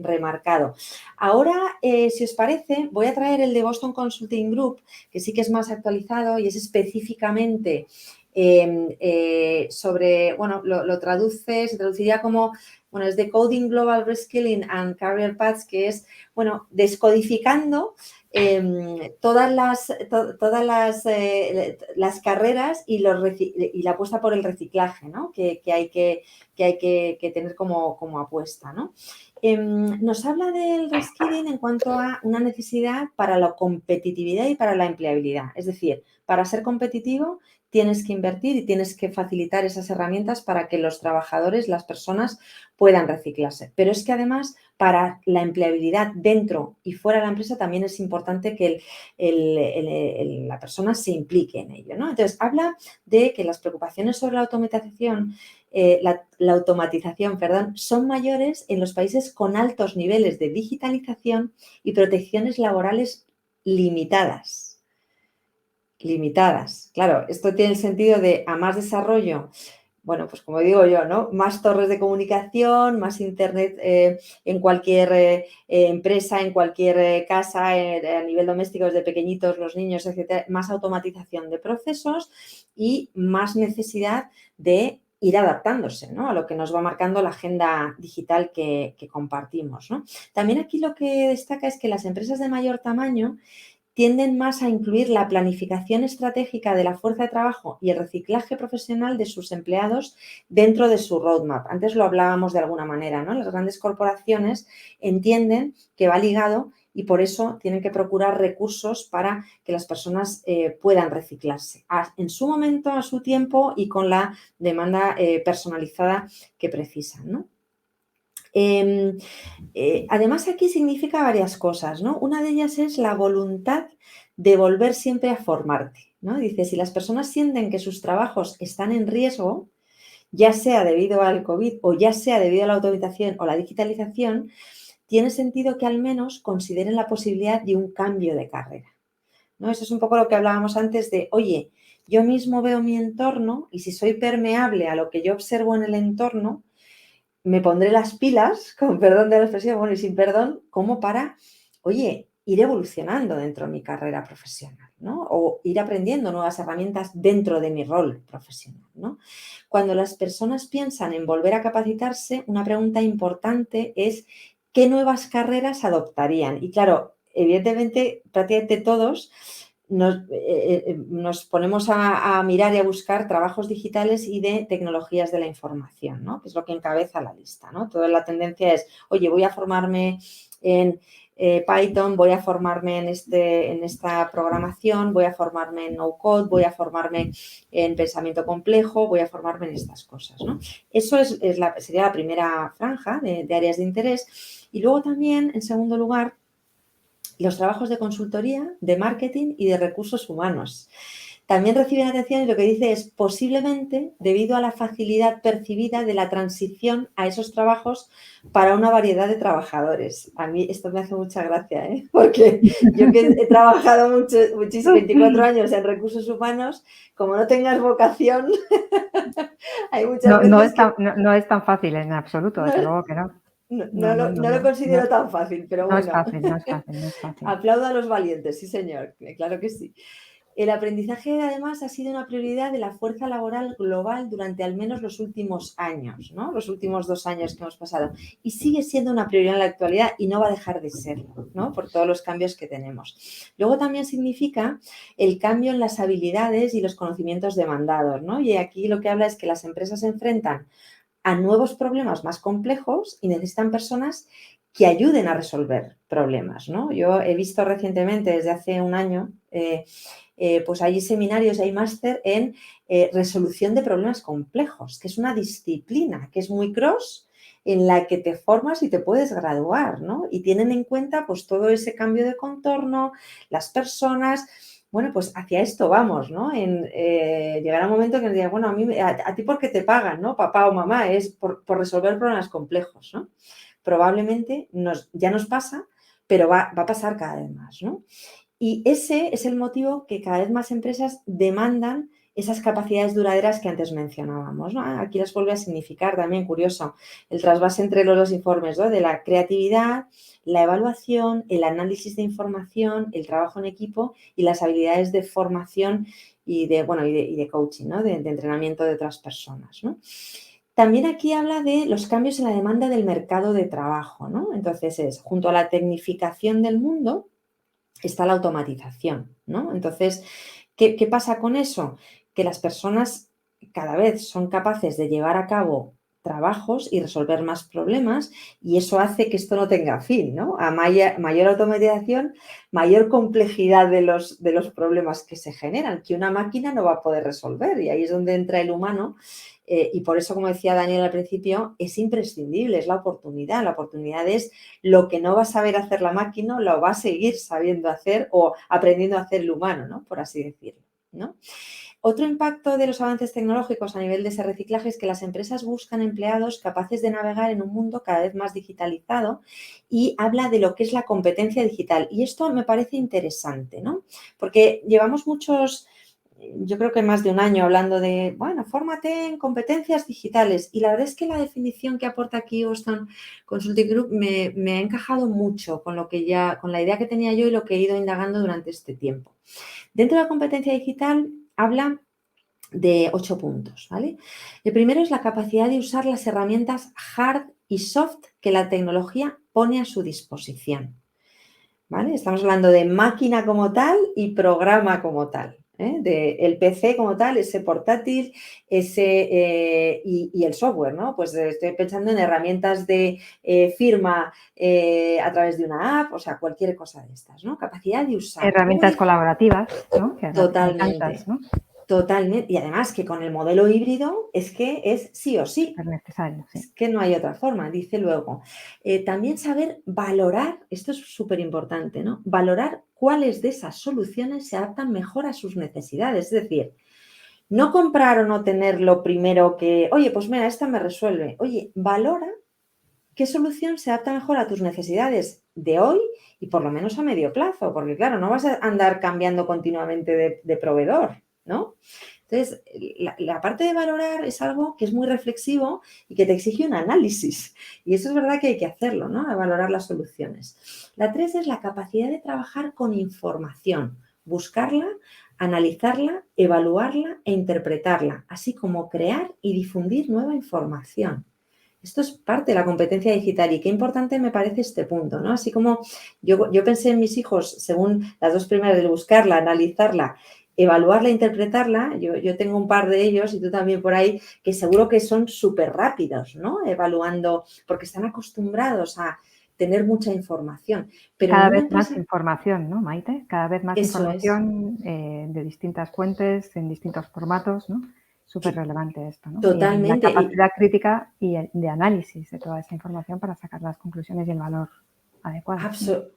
B: remarcado. Ahora, si os parece, voy a traer el de Boston Consulting Group, que sí que es más actualizado y es específicamente sobre, bueno, se traduciría como, bueno, es Decoding Global Reskilling and Career Paths, que es, bueno, descodificando todas las carreras y la apuesta por el reciclaje, ¿no? que hay que tener como apuesta, ¿no? Nos habla del reskilling en cuanto a una necesidad para la competitividad y para la empleabilidad. Es decir, para ser competitivo tienes que invertir y tienes que facilitar esas herramientas para que los trabajadores, las personas, puedan reciclarse. Pero es que además, para la empleabilidad dentro y fuera de la empresa también es importante que la persona se implique en ello, ¿no? Entonces, habla de que las preocupaciones sobre la automatización, son mayores en los países con altos niveles de digitalización y protecciones laborales limitadas. Claro, esto tiene el sentido de a más desarrollo, bueno, pues como digo yo, ¿no? Más torres de comunicación, más internet en cualquier empresa, en cualquier casa, a nivel doméstico, desde pequeñitos, los niños, etcétera, más automatización de procesos y más necesidad de ir adaptándose, ¿no? A lo que nos va marcando la agenda digital que compartimos, ¿no? También aquí lo que destaca es que las empresas de mayor tamaño tienden más a incluir la planificación estratégica de la fuerza de trabajo y el reciclaje profesional de sus empleados dentro de su roadmap. Antes lo hablábamos de alguna manera, ¿no? Las grandes corporaciones entienden que va ligado y por eso tienen que procurar recursos para que las personas puedan reciclarse en su momento, a su tiempo y con la demanda personalizada que precisan, ¿no? Además, aquí significa varias cosas, ¿no? Una de ellas es la voluntad de volver siempre a formarte, ¿no? Dice, si las personas sienten que sus trabajos están en riesgo, ya sea debido al COVID o ya sea debido a la automatización o la digitalización, tiene sentido que al menos consideren la posibilidad de un cambio de carrera, ¿no? Eso es un poco lo que hablábamos antes de, oye, yo mismo veo mi entorno y si soy permeable a lo que yo observo en el entorno, me pondré las pilas, con perdón de la expresión, bueno, y sin perdón, como para, oye, ir evolucionando dentro de mi carrera profesional, ¿no? O ir aprendiendo nuevas herramientas dentro de mi rol profesional, ¿no? Cuando las personas piensan en volver a capacitarse, una pregunta importante es ¿qué nuevas carreras adoptarían? Y claro, evidentemente, prácticamente todos nos ponemos a mirar y a buscar trabajos digitales y de tecnologías de la información, ¿no? Que es lo que encabeza la lista, ¿no? Toda la tendencia es, oye, voy a formarme en Python, voy a formarme en esta programación, voy a formarme en no-code, voy a formarme en pensamiento complejo, voy a formarme en estas cosas, ¿no? Eso sería la primera franja de áreas de interés. Y luego también, en segundo lugar, los trabajos de consultoría, de marketing y de recursos humanos. También reciben atención y lo que dice es posiblemente debido a la facilidad percibida de la transición a esos trabajos para una variedad de trabajadores. A mí esto me hace mucha gracia, porque yo que he trabajado muchísimo, 24 años en recursos humanos, como no tengas vocación, hay muchas veces
C: no es tan fácil en absoluto, desde luego que no.
B: No lo considero tan fácil, pero
C: no
B: bueno.
C: es fácil, no es fácil, no es fácil.
B: Aplaudo a los valientes, sí señor, claro que sí. El aprendizaje además ha sido una prioridad de la fuerza laboral global durante al menos los últimos años, ¿no? Los últimos 2 años que hemos pasado. Y sigue siendo una prioridad en la actualidad y no va a dejar de serlo, ¿no? Por todos los cambios que tenemos. Luego también significa el cambio en las habilidades y los conocimientos demandados, ¿no? Y aquí lo que habla es que las empresas se enfrentan a nuevos problemas más complejos y necesitan personas que ayuden a resolver problemas, ¿no? Yo he visto recientemente, desde hace un año, pues hay seminarios, hay máster en resolución de problemas complejos, que es una disciplina que es muy cross, en la que te formas y te puedes graduar, ¿no? Y tienen en cuenta pues todo ese cambio de contorno, las personas. Bueno, pues hacia esto vamos, ¿no? Llegará un momento que nos digan, bueno, a ti ¿por qué te pagan, no? Papá o mamá, es por resolver problemas complejos, ¿no? Probablemente ya nos pasa, pero va a pasar cada vez más, ¿no? Y ese es el motivo que cada vez más empresas demandan esas capacidades duraderas que antes mencionábamos, ¿no? Aquí las vuelve a significar también, curioso, el trasvase entre los dos informes, ¿no? De la creatividad, la evaluación, el análisis de información, el trabajo en equipo y las habilidades de formación y de coaching, ¿no? De entrenamiento de otras personas, ¿no? También aquí habla de los cambios en la demanda del mercado de trabajo, ¿no? Entonces junto a la tecnificación del mundo, está la automatización, ¿no? Entonces, ¿qué pasa con eso? Que las personas cada vez son capaces de llevar a cabo trabajos y resolver más problemas y eso hace que esto no tenga fin, ¿no? A mayor automatización, mayor complejidad de los problemas que se generan, que una máquina no va a poder resolver y ahí es donde entra el humano. Y por eso, como decía Daniel al principio, es imprescindible, es la oportunidad. La oportunidad es lo que no va a saber hacer la máquina, lo va a seguir sabiendo hacer o aprendiendo a hacer el humano, ¿no? Por así decirlo, ¿no? Otro impacto de los avances tecnológicos a nivel de ese reciclaje es que las empresas buscan empleados capaces de navegar en un mundo cada vez más digitalizado y habla de lo que es la competencia digital. Y esto me parece interesante, ¿no? Porque llevamos yo creo que más de un año hablando de, bueno, fórmate en competencias digitales y la verdad es que la definición que aporta aquí Boston Consulting Group me ha encajado mucho con la idea que tenía yo y lo que he ido indagando durante este tiempo. Dentro de la competencia digital habla de 8 puntos, ¿vale? El primero es la capacidad de usar las herramientas hard y soft que la tecnología pone a su disposición, ¿vale? Estamos hablando de máquina como tal y programa como tal, ¿eh? El PC como tal, ese portátil, y el software, ¿no? Pues estoy pensando en herramientas de firma a través de una app, o sea, cualquier cosa de estas, ¿no? Capacidad de usar.
C: Herramientas colaborativas, ¿no? Que hay tantas, ¿no?
B: Totalmente. Y además que con el modelo híbrido es que es sí o sí.
C: Es necesario, sí.
B: Es que no hay otra forma, dice luego. También saber valorar, esto es súper importante, ¿no? Valorar cuáles de esas soluciones se adaptan mejor a sus necesidades. Es decir, no comprar o no tener lo primero que, oye, pues mira, esta me resuelve. Oye, valora qué solución se adapta mejor a tus necesidades de hoy y por lo menos a medio plazo, porque claro, no vas a andar cambiando continuamente de proveedor, ¿no? Entonces, la parte de valorar es algo que es muy reflexivo y que te exige un análisis. Y eso es verdad que hay que hacerlo, ¿no? A valorar las soluciones. La 3 es la capacidad de trabajar con información, buscarla, analizarla, evaluarla e interpretarla, así como crear y difundir nueva información. Esto es parte de la competencia digital y qué importante me parece este punto, ¿no? Así como yo pensé en mis hijos, según las dos primeras, de buscarla, analizarla, evaluarla, interpretarla, yo tengo un par de ellos y tú también por ahí, que seguro que son súper rápidos, ¿no? Evaluando, porque están acostumbrados a tener mucha información. Pero
C: cada vez más información, ¿no, Maite? Cada vez más
B: eso
C: información de distintas fuentes, en distintos formatos, ¿no? Súper relevante esto, ¿no?
B: Totalmente.
C: Y la capacidad crítica y de análisis de toda esa información para sacar las conclusiones y el valor adecuado.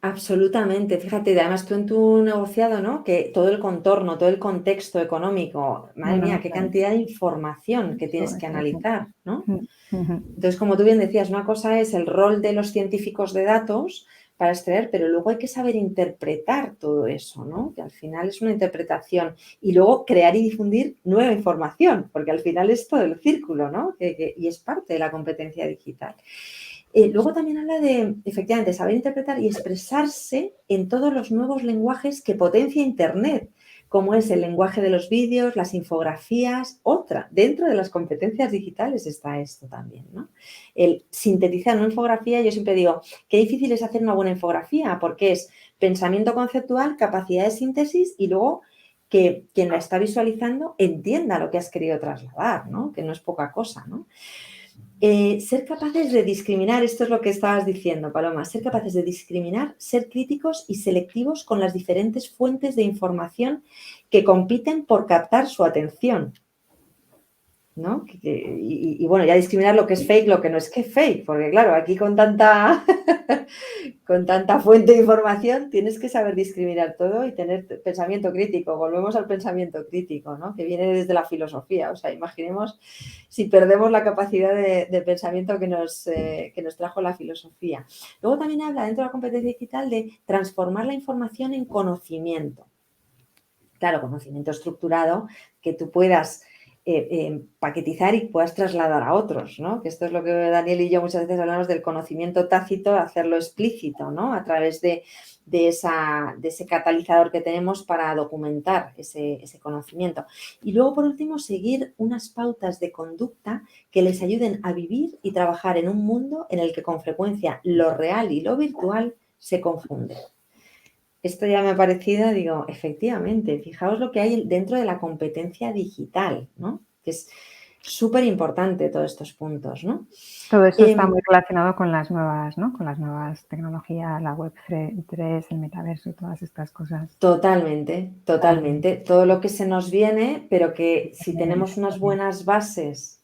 B: Absolutamente. Fíjate, además tú en tu negociado, ¿no? Que todo el contorno, todo el contexto económico, madre mía, qué cantidad de información que tienes que analizar, ¿no? Entonces, como tú bien decías, una cosa es el rol de los científicos de datos para extraer, pero luego hay que saber interpretar todo eso, ¿no? Que al final es una interpretación y luego crear y difundir nueva información, porque al final es todo el círculo, ¿no? Y es parte de la competencia digital. Luego también habla de, efectivamente, saber interpretar y expresarse en todos los nuevos lenguajes que potencia Internet, como es el lenguaje de los vídeos, las infografías, dentro de las competencias digitales está esto también, ¿no? El sintetizar una infografía, yo siempre digo, qué difícil es hacer una buena infografía, porque es pensamiento conceptual, capacidad de síntesis y luego que quien la está visualizando entienda lo que has querido trasladar, ¿no? Que no es poca cosa, ¿no? Ser capaces de discriminar, esto es lo que estabas diciendo, Paloma, ser capaces de discriminar, ser críticos y selectivos con las diferentes fuentes de información que compiten por captar su atención, ¿no? Y bueno, ya discriminar lo que es fake, lo que no es que fake, porque claro, aquí con tanta fuente de información tienes que saber discriminar todo y tener pensamiento crítico. Volvemos al pensamiento crítico, ¿no? Que viene desde la filosofía. O sea, imaginemos si perdemos la capacidad de pensamiento que nos trajo la filosofía. Luego también habla dentro de la competencia digital de transformar la información en conocimiento. Claro, conocimiento estructurado que tú puedas paquetizar y puedas trasladar a otros, ¿no? Que esto es lo que Daniel y yo muchas veces hablamos del conocimiento tácito, hacerlo explícito, ¿no? A través de ese catalizador que tenemos para documentar ese conocimiento. Y luego, por último, seguir unas pautas de conducta que les ayuden a vivir y trabajar en un mundo en el que con frecuencia lo real y lo virtual se confunden. Esto ya me ha parecido, digo, efectivamente, fijaos lo que hay dentro de la competencia digital, ¿no? Que es súper importante todos estos puntos, ¿no?
C: Todo eso está muy relacionado con las nuevas, ¿no? Con las nuevas tecnologías, la Web3, el metaverso y todas estas cosas.
B: Totalmente, totalmente. Todo lo que se nos viene, pero que si tenemos unas buenas bases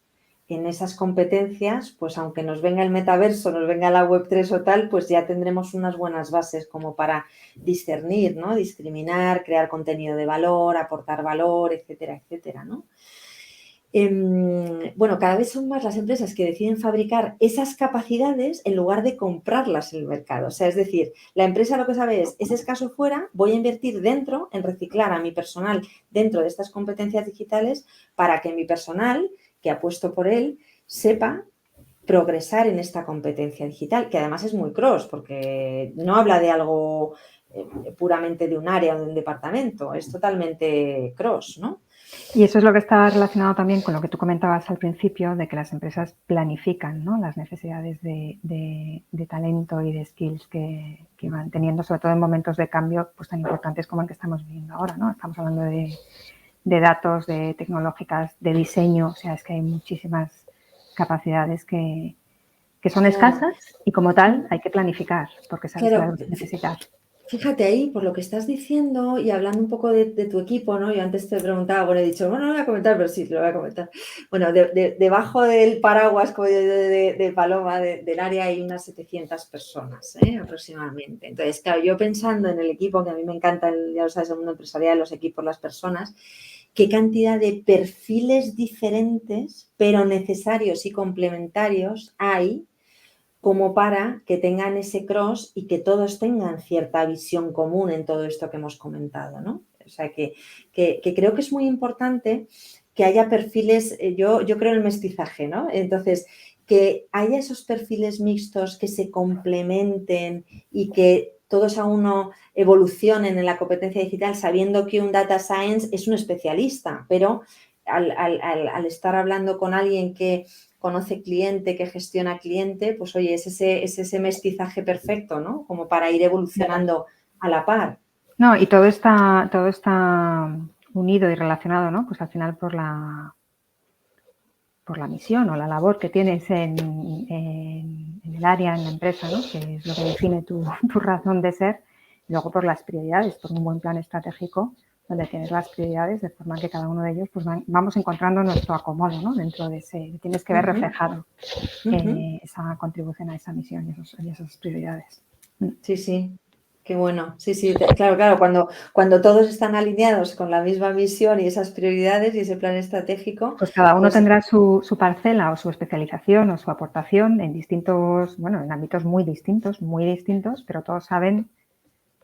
B: en esas competencias, pues aunque nos venga el metaverso, nos venga la Web3 o tal, pues ya tendremos unas buenas bases como para discernir, ¿no? Discriminar, crear contenido de valor, aportar valor, etcétera, etcétera, ¿no? Bueno, cada vez son más las empresas que deciden fabricar esas capacidades en lugar de comprarlas en el mercado. O sea, es decir, la empresa lo que sabe es escaso fuera, voy a invertir dentro en reciclar a mi personal dentro de estas competencias digitales para que mi personal, que apuesto por él, sepa progresar en esta competencia digital, que además es muy cross, porque no habla de algo puramente de un área o de un departamento, es totalmente cross, ¿no?
C: Y eso es lo que está relacionado también con lo que tú comentabas al principio, de que las empresas planifican, ¿no? Las necesidades de talento y de skills que van teniendo, sobre todo en momentos de cambio pues tan importantes como el que estamos viviendo ahora, ¿no? Estamos hablando de datos, de tecnológicas, de diseño, o sea, es que hay muchísimas capacidades que son escasas y como tal hay que planificar porque sabes que las vas a necesitar.
B: Fíjate ahí, por lo que estás diciendo y hablando un poco de tu equipo, ¿no? Yo antes te preguntaba, bueno, he dicho, bueno, no lo voy a comentar, pero sí, lo voy a comentar. Bueno, debajo del paraguas como de Paloma, del área, hay unas 700 personas, aproximadamente. Entonces, claro, yo pensando en el equipo, que a mí me encanta, ya lo sabes, el mundo empresarial, los equipos, las personas, qué cantidad de perfiles diferentes, pero necesarios y complementarios hay como para que tengan ese cross y que todos tengan cierta visión común en todo esto que hemos comentado, ¿no? O sea, que creo que es muy importante que haya perfiles, yo creo en el mestizaje, ¿no? Entonces, que haya esos perfiles mixtos que se complementen y que todos a uno evolucionen en la competencia digital sabiendo que un data science es un especialista, pero al estar hablando con alguien que conoce cliente, que gestiona cliente, pues oye, es ese mestizaje perfecto, ¿no? Como para ir evolucionando a la par.
C: No, y todo está unido y relacionado, ¿no? Pues al final por la misión o la labor que tienes en el área, en la empresa, ¿no? Que es lo que define tu razón de ser. Y luego por las prioridades, por un buen plan estratégico donde tienes las prioridades de forma que cada uno de ellos pues vamos encontrando nuestro acomodo, ¿no? Dentro de ese, tienes que ver reflejado esa contribución a esa misión y esas prioridades.
B: Sí, sí, qué bueno. Sí, sí, claro, cuando todos están alineados con la misma misión y esas prioridades y ese plan estratégico.
C: Pues cada uno tendrá su parcela o su especialización o su aportación en distintos, bueno, en ámbitos muy distintos, pero todos saben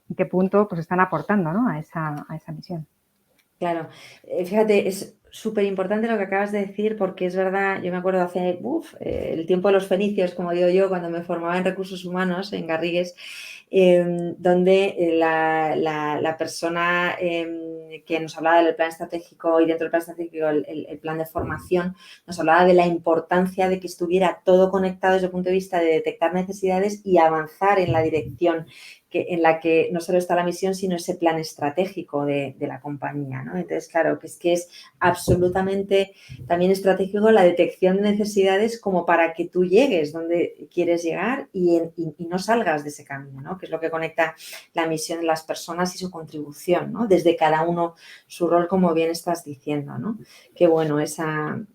C: en qué punto pues están aportando, ¿no? a esa misión.
B: Claro, fíjate, es súper importante lo que acabas de decir porque es verdad, yo me acuerdo hace el tiempo de los fenicios, como digo yo, cuando me formaba en recursos humanos en Garrigues, donde la persona que nos hablaba del plan estratégico y dentro del plan estratégico el plan de formación, nos hablaba de la importancia de que estuviera todo conectado desde el punto de vista de detectar necesidades y avanzar en la dirección en la que no solo está la misión, sino ese plan estratégico de la compañía, ¿no? Entonces, claro, que es absolutamente también estratégico la detección de necesidades como para que tú llegues donde quieres llegar y no salgas de ese camino, ¿no? Que es lo que conecta la misión de las personas y su contribución, ¿no? Desde cada uno su rol, como bien estás diciendo, ¿no? Qué bueno, esa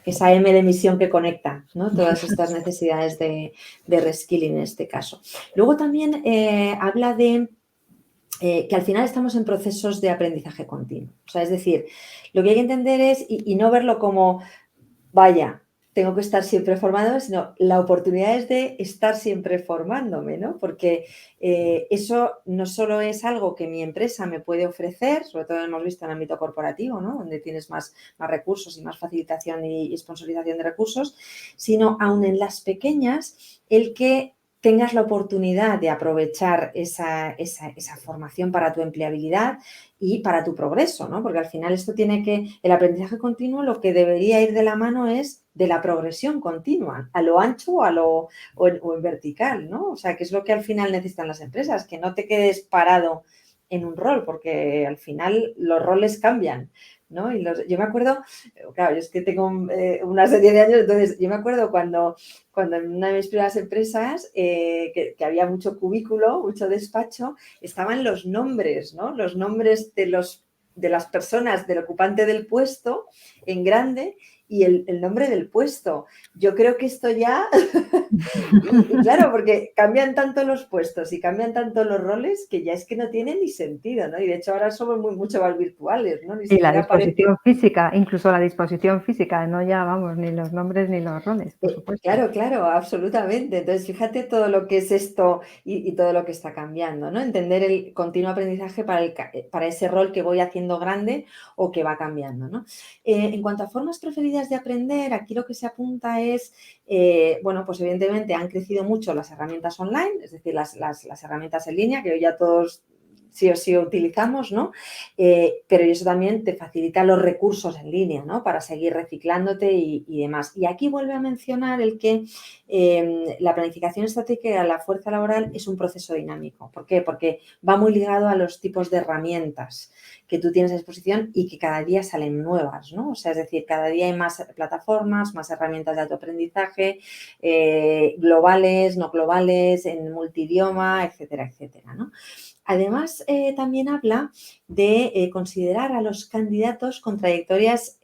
B: M de misión que conecta, ¿no? Todas estas necesidades de reskilling en este caso. Luego también habla de que al final estamos en procesos de aprendizaje continuo. O sea, es decir, lo que hay que entender es, y no verlo como, vaya, tengo que estar siempre formándome, sino la oportunidad es de estar siempre formándome, ¿no? Porque eso no solo es algo que mi empresa me puede ofrecer, sobre todo hemos visto en el ámbito corporativo, ¿no? Donde tienes más recursos y más facilitación y sponsorización de recursos, sino aún en las pequeñas, el que tengas la oportunidad de aprovechar esa formación para tu empleabilidad y para tu progreso, ¿no? Porque al final el aprendizaje continuo lo que debería ir de la mano es de la progresión continua, a lo ancho o en vertical, ¿no? O sea, que es lo que al final necesitan las empresas, que no te quedes parado en un rol, porque al final los roles cambian, ¿no? Yo me acuerdo, claro, yo es que tengo una serie de años, entonces yo me acuerdo cuando en una de mis primeras empresas, que había mucho cubículo, mucho despacho, estaban los nombres, ¿no? Los nombres de las personas, del ocupante del puesto en grande y el nombre del puesto. Yo creo que esto ya, y claro, porque cambian tanto los puestos y cambian tanto los roles que ya es que no tiene ni sentido, ¿no? Y de hecho ahora somos mucho más virtuales, ¿no? Ni
C: Y la
B: siquiera
C: disposición física, incluso la disposición física, no ya, vamos, ni los nombres ni los roles, por supuesto.
B: Claro, absolutamente. Entonces, fíjate todo lo que es esto y todo lo que está cambiando, ¿no? Entender el continuo aprendizaje para ese rol que voy haciendo grande o que va cambiando, ¿no? En cuanto a formas preferidas de aprender, aquí lo que se apunta es, bueno, pues evidentemente han crecido mucho las herramientas online, es decir, las herramientas en línea, que hoy ya todos sí o sí utilizamos, ¿no? Pero eso también te facilita los recursos en línea, ¿no? Para seguir reciclándote y demás. Y aquí vuelve a mencionar el que la planificación estratégica de la fuerza laboral es un proceso dinámico. ¿Por qué? Porque va muy ligado a los tipos de herramientas que tú tienes a disposición y que cada día salen nuevas, ¿no? O sea, es decir, cada día hay más plataformas, más herramientas de autoaprendizaje, globales, no globales, en multidioma, etcétera, etcétera, ¿no? Además, también habla de considerar a los candidatos con trayectorias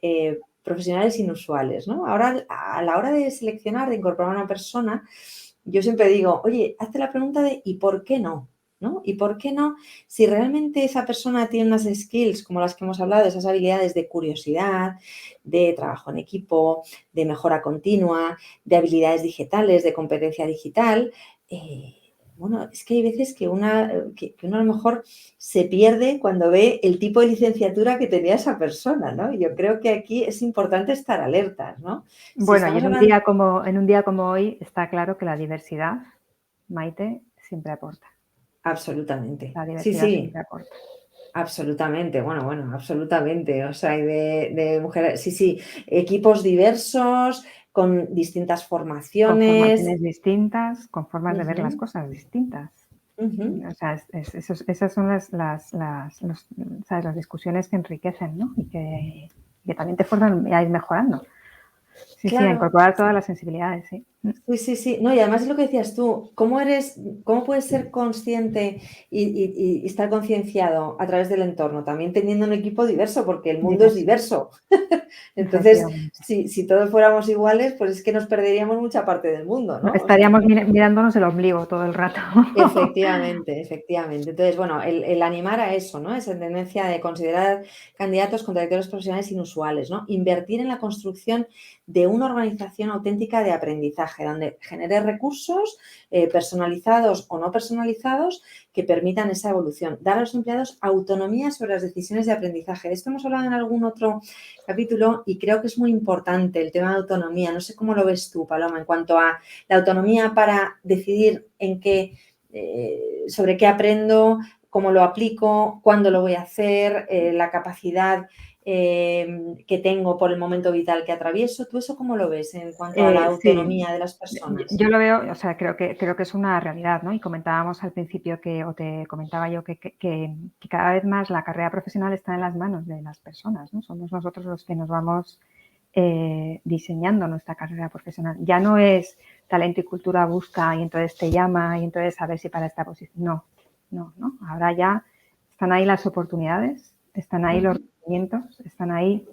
B: profesionales inusuales, ¿no? Ahora, a la hora de seleccionar, de incorporar a una persona, yo siempre digo, oye, hazte la pregunta de ¿y por qué no? ¿No? ¿Y por qué no? Si realmente esa persona tiene unas skills como las que hemos hablado, esas habilidades de curiosidad, de trabajo en equipo, de mejora continua, de habilidades digitales, de competencia digital, bueno, es que hay veces que uno a lo mejor se pierde cuando ve el tipo de licenciatura que tenía esa persona, ¿no? Y yo creo que aquí es importante estar alertas, ¿no?
C: Bueno, y en un día como hoy está claro que la diversidad, Maite, siempre aporta.
B: Absolutamente.
C: La
B: Sí,
C: diversidad
B: sí.
C: siempre aporta.
B: Absolutamente, bueno, absolutamente. O sea, hay de mujeres, sí, equipos diversos, con distintas
C: Con
B: formaciones.
C: formaciones distintas, con formas de ver las
B: Ujú,
C: cosas distintas.
B: ujú.
C: O sea, esas son ¿sabes? Las discusiones que enriquecen, ¿no? Y que también te fuerzan a ir mejorando. Sí, a
B: Claro,
C: incorporar todas las sensibilidades, sí.
B: sí. No, y además es lo que decías tú, ¿cómo puedes ser consciente y estar concienciado a través del entorno? También teniendo un equipo diverso, porque el mundo es
C: Diverso,
B: diverso. Entonces,
C: efectivamente.
B: si todos fuéramos iguales, pues es que nos perderíamos mucha parte del mundo, ¿no? O sea,
C: Estaríamos mirándonos el ombligo todo el rato.
B: efectivamente. Entonces, bueno, el animar a eso, ¿no? Esa tendencia de considerar candidatos con trayectorias profesionales inusuales, ¿no? Invertir en la construcción de una organización auténtica de aprendizaje, donde genere recursos personalizados o no personalizados que permitan esa evolución. Dar a los empleados autonomía sobre las decisiones de aprendizaje. De esto hemos hablado en algún otro capítulo y creo que es muy importante el tema de autonomía. No sé cómo lo ves tú, Paloma, en cuanto a la autonomía para decidir sobre qué aprendo, cómo lo aplico, cuándo lo voy a hacer, la capacidad que tengo por el momento vital que atravieso. ¿Tú eso cómo lo ves en cuanto a la autonomía de las personas?
C: Yo lo veo, o sea, creo que es una realidad, ¿no? Y comentábamos al principio o te comentaba yo que cada vez más la carrera profesional está en las manos de las personas, ¿no? Somos nosotros los que nos vamos diseñando nuestra carrera profesional. Ya no es talento y cultura busca y entonces te llama y entonces a ver si para esta posición. No. Ahora ya están ahí las oportunidades, están ahí los requerimientos, están ahí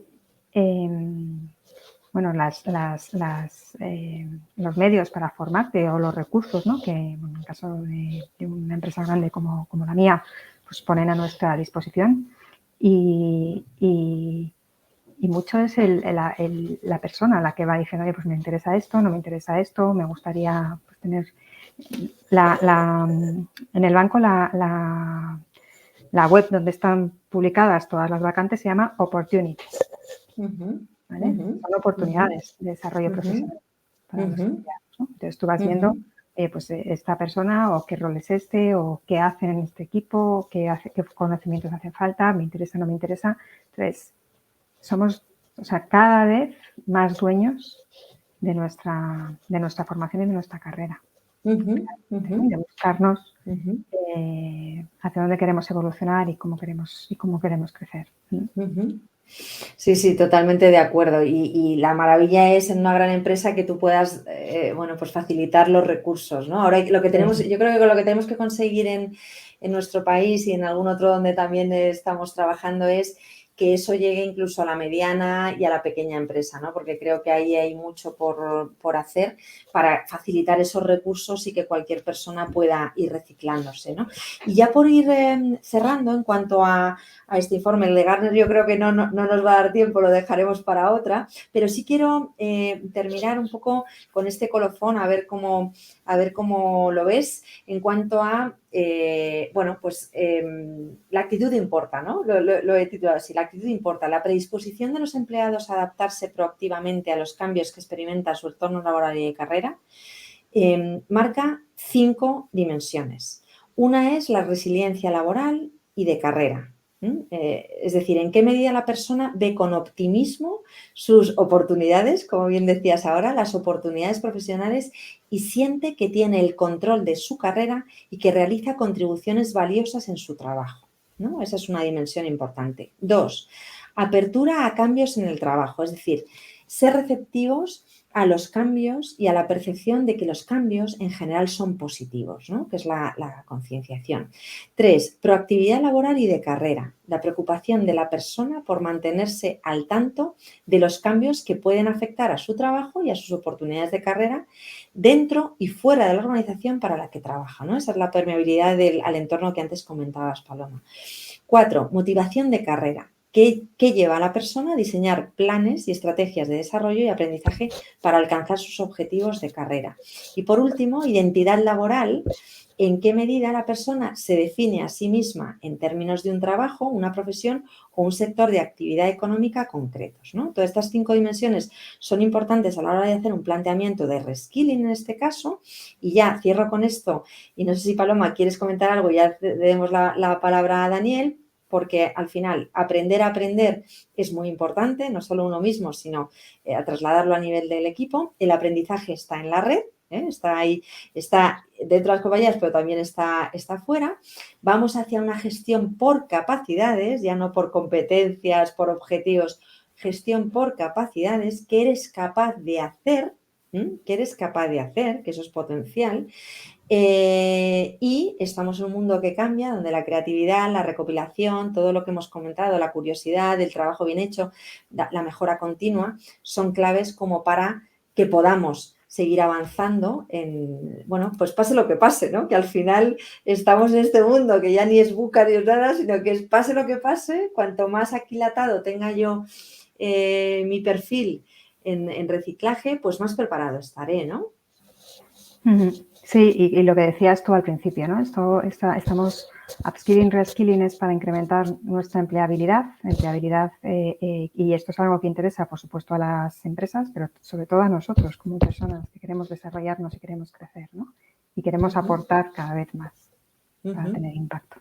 C: los medios para formarte o los recursos, ¿no? Que en el caso de una empresa grande como la mía, pues ponen a nuestra disposición y mucho es la persona la que va diciendo, oye, pues me interesa esto, no me interesa esto, me gustaría pues, tener en el banco la web donde están publicadas todas las vacantes se llama Opportunities. ¿Vale? Son oportunidades de desarrollo profesional para los empleados, ¿no? Entonces tú vas viendo pues esta persona o qué rol es este o qué hacen en este equipo, qué conocimientos hacen falta, me interesa, no me interesa. Entonces somos, o sea, cada vez más dueños de nuestra formación y de nuestra carrera. De buscarnos hacia dónde queremos evolucionar y cómo queremos crecer.
B: Sí, totalmente de acuerdo. Y la maravilla es en una gran empresa que tú puedas, pues facilitar los recursos, ¿no? Ahora lo que tenemos, yo creo que lo que tenemos que conseguir en nuestro país y en algún otro donde también estamos trabajando es que eso llegue incluso a la mediana y a la pequeña empresa, ¿no? Porque creo que ahí hay mucho por hacer para facilitar esos recursos y que cualquier persona pueda ir reciclándose, ¿no? Y ya por ir cerrando en cuanto a este informe, el de Gartner yo creo que no nos va a dar tiempo, lo dejaremos para otra, pero sí quiero terminar un poco con este colofón, a ver cómo lo ves en cuanto a, la actitud importa, ¿no? Lo he titulado así, la actitud importa. La predisposición de los empleados a adaptarse proactivamente a los cambios que experimenta su entorno laboral y de carrera marca 5 dimensiones. Una es la resiliencia laboral y de carrera. Es decir, en qué medida la persona ve con optimismo sus oportunidades, como bien decías ahora, las oportunidades profesionales y siente que tiene el control de su carrera y que realiza contribuciones valiosas en su trabajo, ¿no? Esa es una dimensión importante. 2, apertura a cambios en el trabajo, es decir, ser receptivos a los cambios y a la percepción de que los cambios en general son positivos, ¿no? Que es la concienciación. 3, proactividad laboral y de carrera, la preocupación de la persona por mantenerse al tanto de los cambios que pueden afectar a su trabajo y a sus oportunidades de carrera dentro y fuera de la organización para la que trabaja, ¿no? Esa es la permeabilidad al entorno que antes comentabas, Paloma. 4, motivación de carrera. ¿Qué lleva a la persona a diseñar planes y estrategias de desarrollo y aprendizaje para alcanzar sus objetivos de carrera? Y por último, identidad laboral. ¿En qué medida la persona se define a sí misma en términos de un trabajo, una profesión o un sector de actividad económica concretos, ¿no? Todas estas 5 dimensiones son importantes a la hora de hacer un planteamiento de reskilling en este caso. Y ya cierro con esto. Y no sé si, Paloma, quieres comentar algo, ya le demos la palabra a Daniel, porque al final aprender a aprender es muy importante, no solo uno mismo, sino a trasladarlo a nivel del equipo. El aprendizaje está en la red, está ahí, está dentro de las compañías, pero también está fuera. Vamos hacia una gestión por capacidades, ya no por competencias, por objetivos, gestión por capacidades, que eres capaz de hacer, que eso es potencial. Y estamos en un mundo que cambia, donde la creatividad, la recopilación, todo lo que hemos comentado, la curiosidad, el trabajo bien hecho, la mejora continua, son claves como para que podamos seguir avanzando pues pase lo que pase, ¿no? Que al final estamos en este mundo que ya ni es buca ni es nada, sino que es pase lo que pase, cuanto más aquilatado tenga yo mi perfil en reciclaje, pues más preparado estaré, ¿no?
C: Sí, y lo que decías tú al principio, ¿no? Estamos upskilling, reskilling es para incrementar nuestra empleabilidad y esto es algo que interesa, por supuesto, a las empresas, pero sobre todo a nosotros como personas que queremos desarrollarnos y queremos crecer, ¿no? Y queremos aportar cada vez más para tener impacto.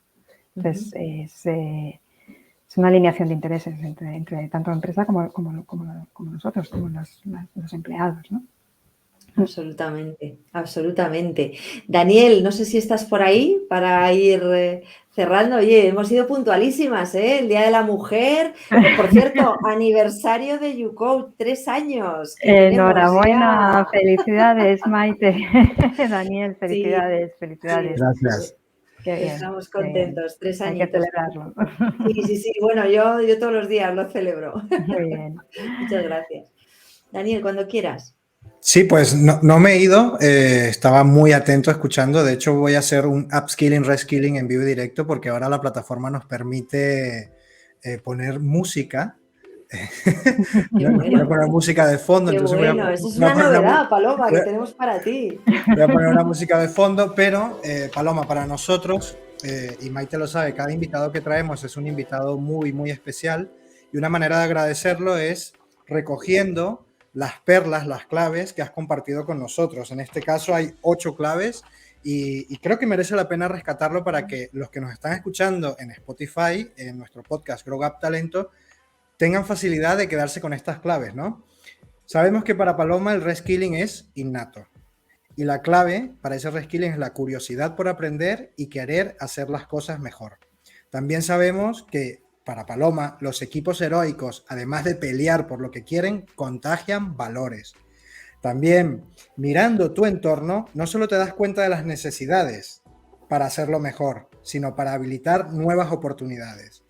C: Entonces, es una alineación de intereses entre tanto empresa como nosotros, como los empleados, ¿no?
B: Absolutamente, absolutamente. Daniel, no sé si estás por ahí para ir cerrando. Oye, hemos sido puntualísimas, ¿eh? El Día de la Mujer. Por cierto, aniversario de YouCode, 3 años.
C: Enhorabuena, felicidades, Maite. Daniel, felicidades,
B: Sí,
C: felicidades.
B: sí,
A: Gracias.
C: Qué bien.
B: estamos contentos, 3
C: Hay que
B: añitos.
C: celebrarlo.
B: Sí, bueno, yo todos los días lo celebro.
C: Muy bien.
B: Muchas gracias. Daniel, cuando quieras.
A: Sí, pues no me he ido, estaba muy atento escuchando. De hecho, voy a hacer un upskilling, reskilling en vivo y directo porque ahora la plataforma nos permite poner música. Nos puede poner música de fondo.
B: Qué
A: Entonces
B: bueno, eso es
A: voy a
B: una
A: poner
B: novedad, Paloma, que tenemos para ti.
A: voy a poner una música de fondo, pero Paloma, para nosotros, y Maite lo sabe, cada invitado que traemos es un invitado muy, muy especial y una manera de agradecerlo es recogiendo las perlas, las claves que has compartido con nosotros. En este caso hay 8 claves y creo que merece la pena rescatarlo para que los que nos están escuchando en Spotify, en nuestro podcast Grow Up Talento, tengan facilidad de quedarse con estas claves, ¿no? Sabemos que para Paloma el reskilling es innato. Y la clave para ese reskilling es la curiosidad por aprender y querer hacer las cosas mejor. También sabemos que para Paloma los equipos heroicos, además de pelear por lo que quieren, contagian valores. También mirando tu entorno, no solo te das cuenta de las necesidades para hacerlo mejor, sino para habilitar nuevas oportunidades.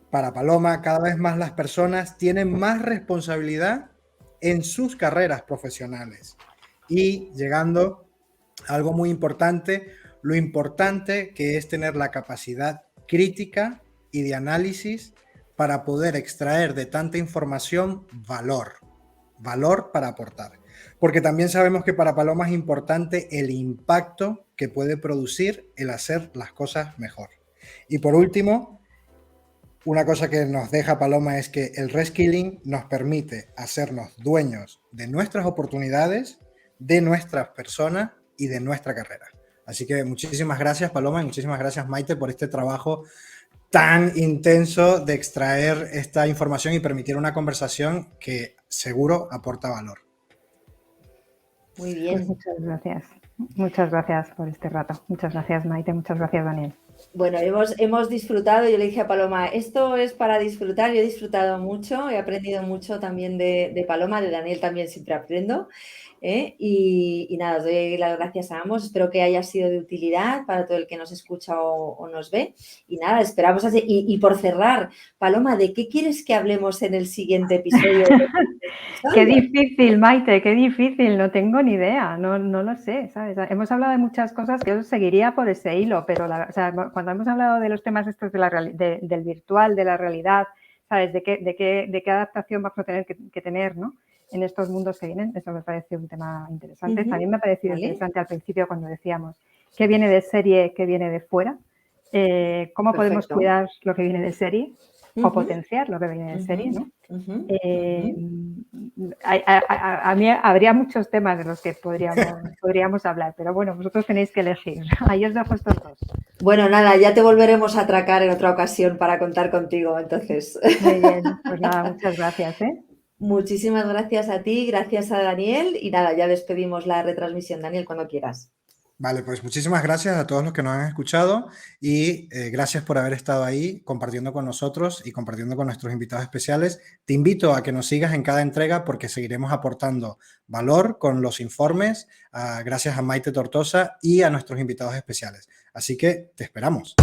A: Para Paloma, cada vez más las personas tienen más responsabilidad en sus carreras profesionales. Y llegando a algo muy importante, lo importante que es tener la capacidad crítica y de análisis para poder extraer de tanta información valor para aportar. Porque también sabemos que para Paloma es importante el impacto que puede producir el hacer las cosas mejor. Y por último, una cosa que nos deja Paloma es que el reskilling nos permite hacernos dueños de nuestras oportunidades, de nuestras personas y de nuestra carrera. Así que muchísimas gracias, Paloma, y muchísimas gracias, Maite, por este trabajo tan intenso de extraer esta información y permitir una conversación que seguro aporta valor.
B: Muy bien.
C: Pues muchas gracias por este rato. Muchas gracias, Maite, muchas gracias, Daniel.
B: Bueno, hemos disfrutado. Yo le dije a Paloma, esto es para disfrutar. Yo he disfrutado mucho, he aprendido mucho también de Paloma, de Daniel también siempre aprendo. Y nada, os doy las gracias a ambos. Espero que haya sido de utilidad para todo el que nos escucha o nos ve. Y nada, esperamos así. Y por cerrar, Paloma, ¿de qué quieres que hablemos en el siguiente episodio?
C: Qué difícil, Maite, qué difícil, no tengo ni idea, no lo sé, ¿sabes? Hemos hablado de muchas cosas que yo seguiría por ese hilo, pero cuando hemos hablado de los temas estos del virtual, de la realidad, ¿sabes? De qué adaptación vamos a tener que tener, ¿no? En estos mundos que vienen, eso me parece un tema interesante. También me ha parecido interesante al principio cuando decíamos qué viene de serie, qué viene de fuera, cómo podemos cuidar lo que viene de serie o potenciar lo que viene de serie, ¿no? A mí habría muchos temas de los que podríamos hablar, pero bueno, vosotros tenéis que elegir. Ahí os dejo estos dos.
B: Bueno, nada, ya te volveremos a atracar en otra ocasión para contar contigo, entonces.
C: Muy bien, pues nada, muchas gracias, ¿eh?
B: Muchísimas gracias a ti, gracias a Daniel y nada, ya despedimos la retransmisión. Daniel, cuando quieras.
A: Vale, pues muchísimas gracias a todos los que nos han escuchado y gracias por haber estado ahí compartiendo con nosotros y compartiendo con nuestros invitados especiales. Te invito a que nos sigas en cada entrega porque seguiremos aportando valor con los informes, gracias a Maite Tortosa y a nuestros invitados especiales. Así que te esperamos.